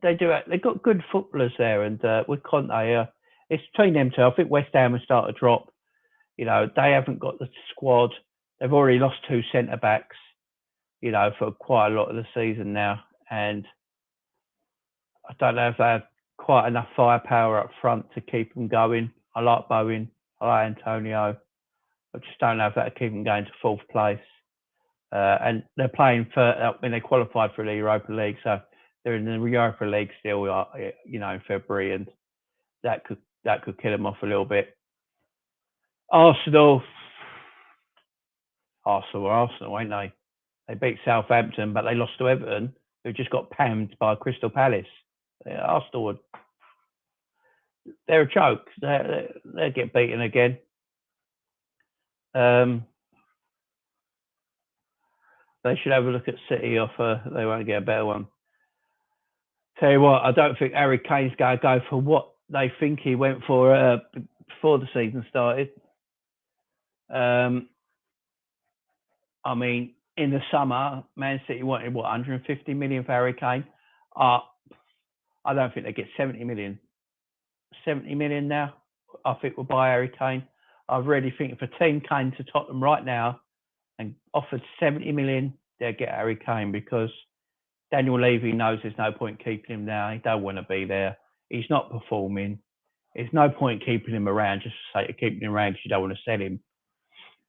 They've got good footballers there, and with Conte, It's between them two. I think West Ham will start to drop. You know, they haven't got the squad. They've already lost 2 centre backs, you know, for quite a lot of the season now. And I don't know if they have quite enough firepower up front to keep them going. I like Bowen. I like Antonio. I just don't know if that'll keep them going to 4th place. And they're playing for, when they qualified for the Europa League. So they're in the Europa League still, you know, in February. And that could kill them off a little bit. Arsenal, ain't they? They beat Southampton, but they lost to Everton, who just got pammed by Crystal Palace. Arsenal, they're a joke. They'll get beaten again. They should have a look at City offer. They won't get a better one. Tell you what, I don't think Harry Kane's going to go for what they think he went for before the season started. I mean, in the summer, Man City wanted, 150 million for Harry Kane? I don't think they get 70 million. 70 million now, I think we'll buy Harry Kane. I really think if a team came to Tottenham right now and offered 70 million, they'll get Harry Kane, because Daniel Levy knows there's no point keeping him now. He don't want to be there. He's not performing. There's no point keeping him around just for the sake of keeping him around because you don't want to sell him.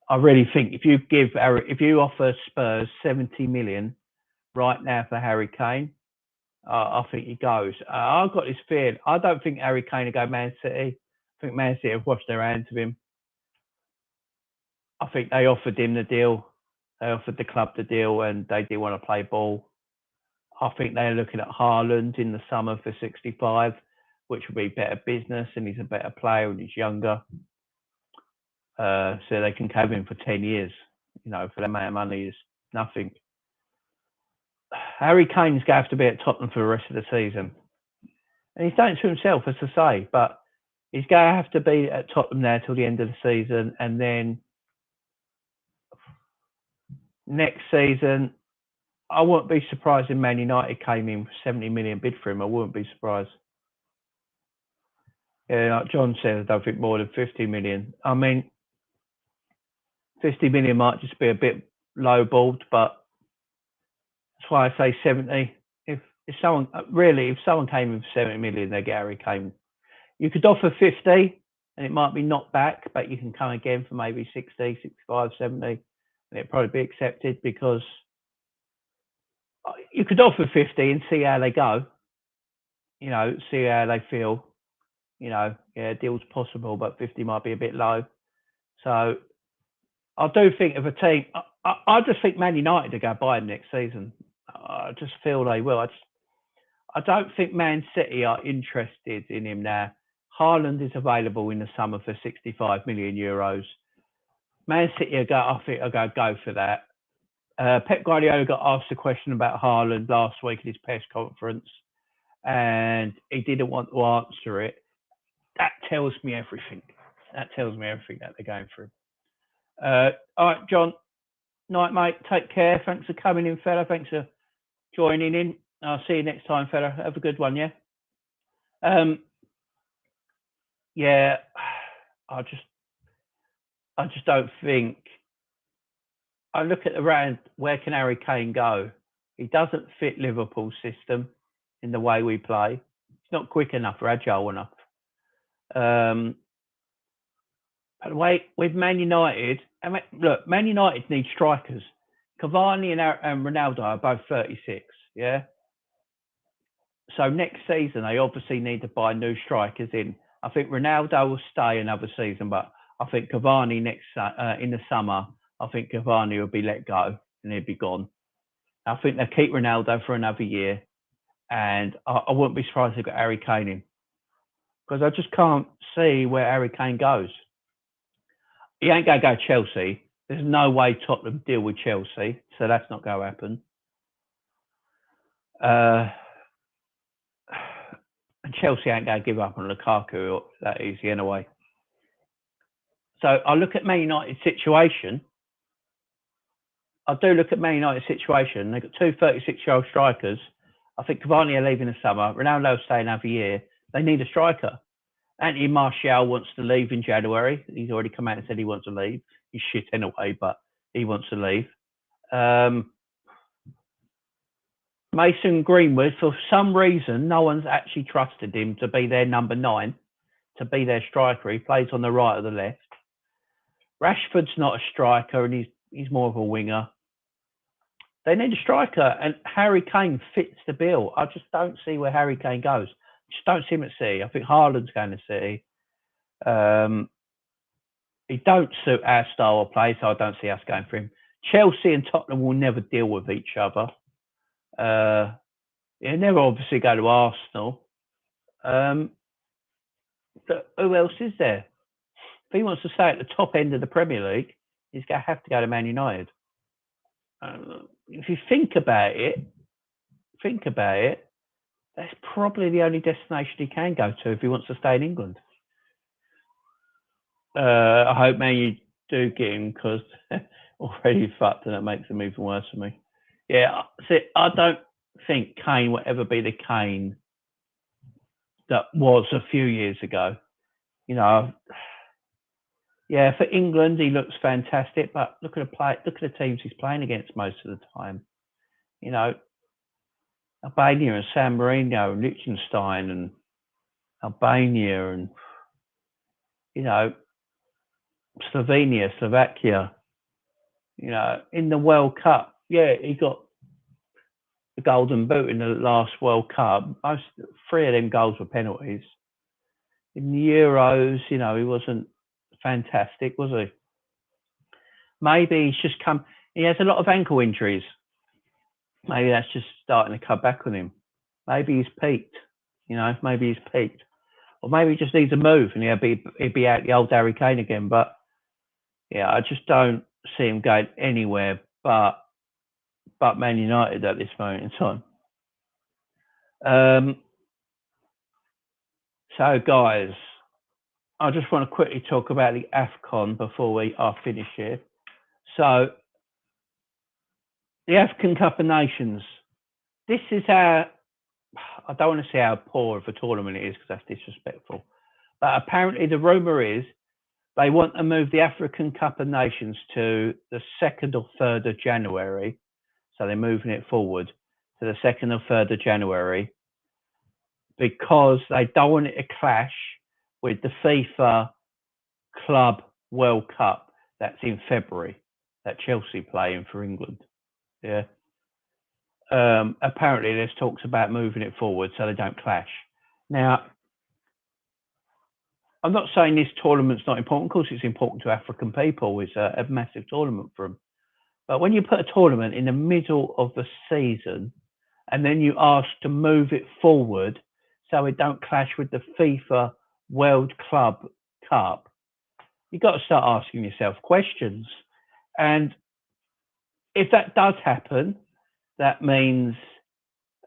I really think if you offer Spurs 70 million right now for Harry Kane, I think he goes. I've got this feeling. I don't think Harry Kane will go Man City. I think Man City have washed their hands of him. I think they offered him the deal. They offered the club the deal, and they didn't want to play ball. I think they're looking at Haaland in the summer for 65, which would be better business, and he's a better player and he's younger. So they can have him for 10 years. You know, for that amount of money is nothing. Harry Kane's going to have to be at Tottenham for the rest of the season. And he's done it to himself, as I say, but he's going to have to be at Tottenham now till the end of the season. And then next season, I wouldn't be surprised if Man United came in with 70 million bid for him. I wouldn't be surprised. Yeah, like John said, I don't think more than 50 million. I mean, 50 million might just be a bit lowballed, but that's why I say 70. If someone came in for 70 million, they get Harry Kane. You could offer 50 and it might be knocked back, but you can come again for maybe 60, 65, 70, and it'd probably be accepted, because you could offer 50 and see how they go, you know, see how they feel, you know, yeah, deal's possible, but 50 might be a bit low. So I do think of a team, I just think Man United to go buy him next season. I just feel they will. I don't think Man City are interested in him now. Haaland is available in the summer for 65 million euros. Man City, I think are going to go for that. Pep Guardiola got asked a question about Haaland last week at his press conference, and he didn't want to answer it. That tells me everything. That tells me everything that they're going through. All right, John. Night, mate. Take care. Thanks for coming in, fella. Thanks for joining in. I'll see you next time, fella. Have a good one, yeah? Yeah, I just don't think. I look at around, where can Harry Kane go? He doesn't fit Liverpool's system in the way we play. He's not quick enough or agile enough. By the way, with Man United, look, Man United need strikers. Cavani and Ronaldo are both 36, yeah? So next season, they obviously need to buy new strikers in. I think Ronaldo will stay another season, but I think Cavani in the summer, I think Cavani will be let go and he'll be gone. I think they'll keep Ronaldo for another year, and I wouldn't be surprised if they got Harry Kane in, because I just can't see where Harry Kane goes. He ain't going to go to Chelsea. There's no way Tottenham deal with Chelsea, so that's not going to happen. And Chelsea ain't going to give up on Lukaku that easy anyway. So I look at Man United's situation. I do look at Man United's situation. They've got two 36-year-old strikers. I think Cavani will leave in the summer. Ronaldo will stay another year. They need a striker. Anthony Martial wants to leave in January. He's already come out and said he wants to leave. He's shit anyway, but he wants to leave. Mason Greenwood, for some reason, no one's actually trusted him to be their number 9, to be their striker. He plays on the right or the left. Rashford's not a striker, and he's more of a winger. They need a striker, and Harry Kane fits the bill. I just don't see where Harry Kane goes. Just don't see him at City. I think Haaland's going to City. He don't suit our style of play, so I don't see us going for him. Chelsea and Tottenham will never deal with each other. He'll never obviously go to Arsenal. But who else is there? If he wants to stay at the top end of the Premier League, he's going to have to go to Man United. If you think about it, that's probably the only destination he can go to if he wants to stay in England. I hope Man U do get him, because already fucked, and it makes him even worse for me. Yeah, see, I don't think Kane will ever be the Kane that was a few years ago. You know, yeah, for England he looks fantastic, but look at the teams he's playing against most of the time. You know, Albania and San Marino and Liechtenstein and Albania and, you know, Slovenia, Slovakia. You know, in the World Cup, yeah, he got the Golden Boot in the last World Cup. 3 of them goals were penalties. In the Euros, you know, he wasn't fantastic, was he? Maybe he's just come. He has a lot of ankle injuries. Maybe that's just starting to come back on him. Maybe he's peaked. You know, maybe he's peaked, or maybe he just needs a move and he'd be out the old Harry Kane again. But yeah, I just don't see him going anywhere but Man United at this moment in time. So, guys, I just want to quickly talk about the AFCON before we are finished here. So, the African Cup of Nations. This is how, I don't want to say how poor of a tournament it is, because that's disrespectful. But apparently the rumour is they want to move the African Cup of Nations to the 2nd or 3rd of January. So they're moving it forward to the 2nd or 3rd of January, because they don't want it to clash with the FIFA Club World Cup that's in February, that Chelsea play in for England. Yeah. Apparently there's talks about moving it forward so they don't clash. Now, I'm not saying this tournament's not important. Of course, it's important to African people. It's a massive tournament for them. But when you put a tournament in the middle of the season and then you ask to move it forward so it don't clash with the FIFA World Club Cup, you've got to start asking yourself questions. And if that does happen, that means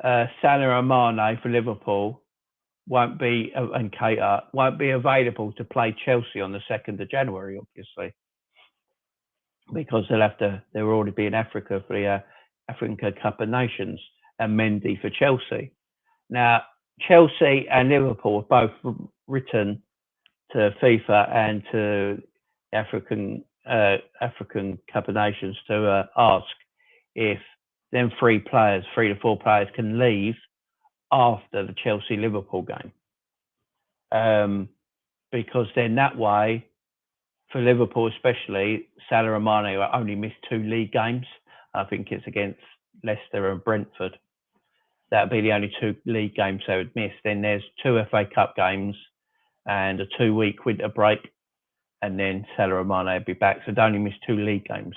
Salah and Mane for Liverpool won't be, and Keita won't be available to play Chelsea on the 2nd of January, obviously, because they'll already be in Africa for the African Cup of Nations, and Mendy for Chelsea. Now, Chelsea and Liverpool have both written to FIFA and to African Cup of Nations to ask if them 3 to 4 players can leave after the Chelsea-Liverpool game. Because then that way, for Liverpool especially, Salah and Mane will only miss 2 league games. I think it's against Leicester and Brentford. That would be the only 2 league games they would miss. Then there's 2 FA Cup games and a 2-week winter break, and then Salah and Mane will be back. So they only miss 2 league games.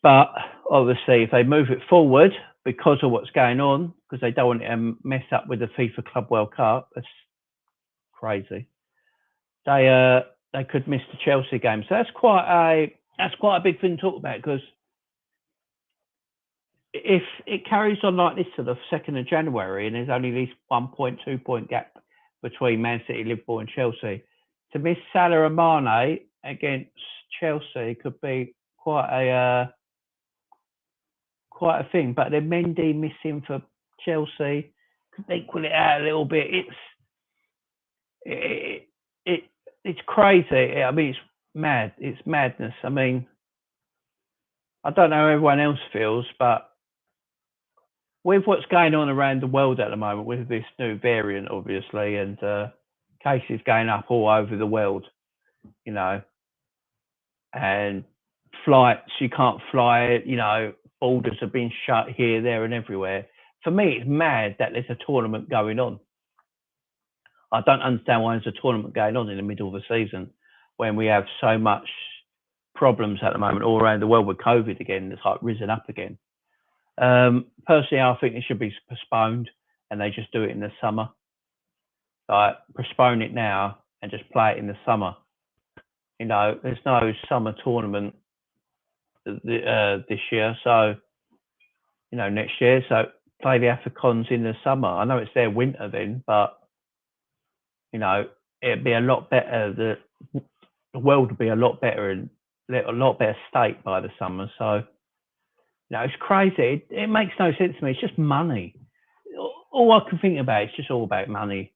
But obviously, if they move it forward because of what's going on, because they don't want to mess up with the FIFA Club World Cup, that's crazy. They could miss the Chelsea game. So that's quite a big thing to talk about, because if it carries on like this to the 2nd of January and there's only this 1.2 point gap between Man City, Liverpool and Chelsea, to miss Salah and Mane against Chelsea could be quite a thing. But then Mendy missing for Chelsea could equal it out a little bit. it, it it's crazy. I mean, it's mad. It's madness. I mean, I don't know how everyone else feels, but with what's going on around the world at the moment with this new variant, obviously, and cases going up all over the world, you know, and flights you can't fly, you know, borders have been shut here, there, and everywhere. For me, it's mad that there's a tournament going on. I don't understand why there's a tournament going on in the middle of the season when we have so much problems at the moment all around the world with COVID again. It's like risen up again. Personally, I think it should be postponed and they just do it in the summer. Like postpone it now and just play it in the summer. You know, there's no summer tournament this year, so you know next year. So play the Africans in the summer. I know it's their winter then, but you know it'd be a lot better. The world would be a lot better and a lot better state by the summer. So you know it's crazy. It makes no sense to me. It's just money. All I can think about is just all about money.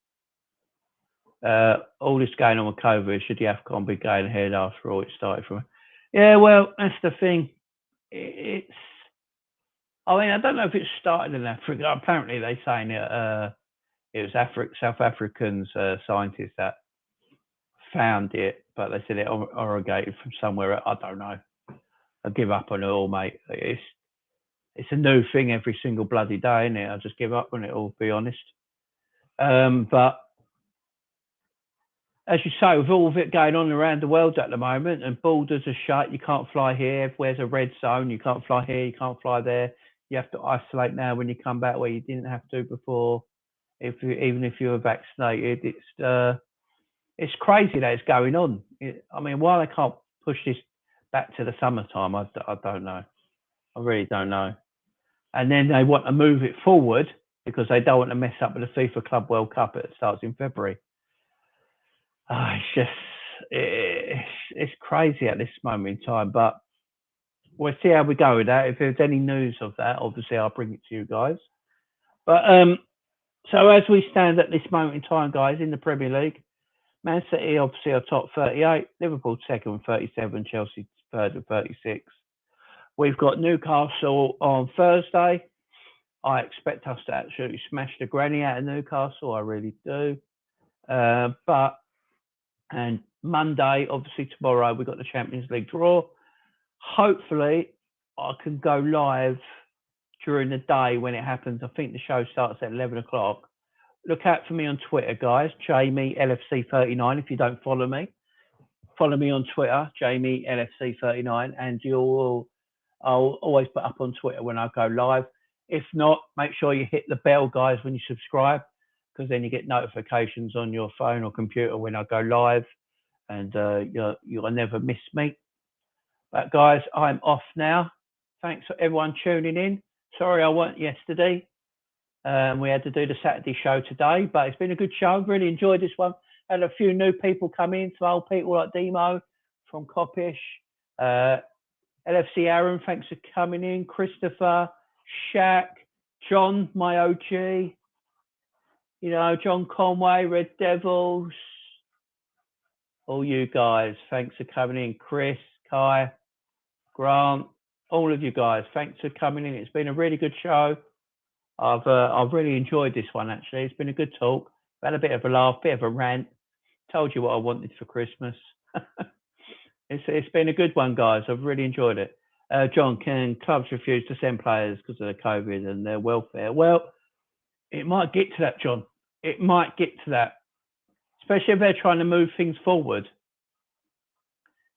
All this going on with COVID, should the AFCON be going ahead after all it started from? Yeah, well, that's the thing. It's, I mean, I don't know if it started in Africa. Apparently, they're saying it was South African scientists that found it, but they said it originated from somewhere. I don't know. I give up on it all, mate. It's a new thing every single bloody day, isn't it? I just give up on it all, to be honest. But as you say, with all of it going on around the world at the moment and borders are shut, you can't fly here. Everywhere's a red zone. You can't fly here. You can't fly there. You have to isolate now when you come back where you didn't have to before. Even if you were vaccinated, it's crazy that it's going on. I mean, why they can't push this back to the summertime, I don't know. I really don't know. And then they want to move it forward because they don't want to mess up with the FIFA Club World Cup that starts in February. It's just it's crazy at this moment in time, but we'll see how we go with that. If there's any news of that, obviously I'll bring it to you guys. But so as we stand at this moment in time, guys, in the Premier League, Man City obviously are top 38, Liverpool second with 37, Chelsea third with 36. We've got Newcastle on Thursday. I expect us to absolutely smash the granny out of Newcastle. I really do. And Monday, obviously tomorrow, we've got the Champions League draw. Hopefully, I can go live during the day when it happens. I think the show starts at 11 o'clock. Look out for me on Twitter, guys. Jamie LFC39. If you don't follow me on Twitter, Jamie LFC39, and I'll always put up on Twitter when I go live. If not, make sure you hit the bell, guys, when you subscribe, because then you get notifications on your phone or computer when I go live, and you'll never miss me. But guys, I'm off now. Thanks for everyone tuning in. Sorry I weren't yesterday. We had to do the Saturday show today, but it's been a good show. Really enjoyed this one. Had a few new people come in, some old people like Demo from Coppish. LFC Aaron, thanks for coming in. Christopher, Shaq, John, my OG. You know, John Conway, Red Devils. All you guys, thanks for coming in. Chris, Kai, Grant, all of you guys, thanks for coming in. It's been a really good show. I've really enjoyed this one, actually. It's been a good talk. Had a bit of a laugh, bit of a rant. Told you what I wanted for Christmas. It's been a good one, guys. I've really enjoyed it. John, can clubs refuse to send players because of the COVID and their welfare? Well, it might get to that, John. It might get to that. Especially if they're trying to move things forward.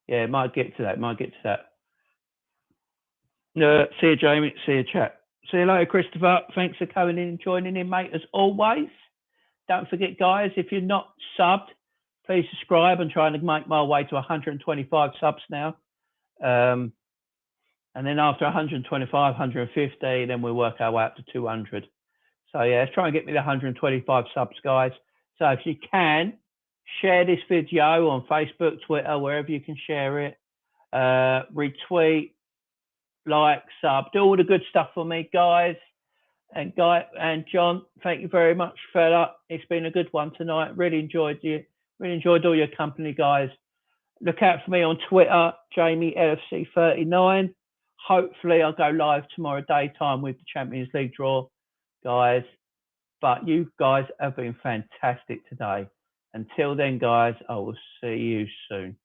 Yeah, it might get to that. See you, Jamie. See you, chat. See you later, Christopher. Thanks for coming in and joining in, mate, as always. Don't forget, guys, if you're not subbed, please subscribe. I'm trying to make my way to 125 subs now. And then after 125, 150, then we'll work our way up to 200. So, yeah, let's try and get me the 125 subs, guys. So if you can, share this video on Facebook, Twitter, wherever you can share it. Retweet, like, sub, do all the good stuff for me, guys. And Guy and John, thank you very much, fella. It's been a good one tonight. Really enjoyed you. Really enjoyed all your company, guys. Look out for me on Twitter, Jamie LFC39. Hopefully, I'll go live tomorrow daytime with the Champions League draw, guys. But you guys have been fantastic today. Until then, guys, I will see you soon.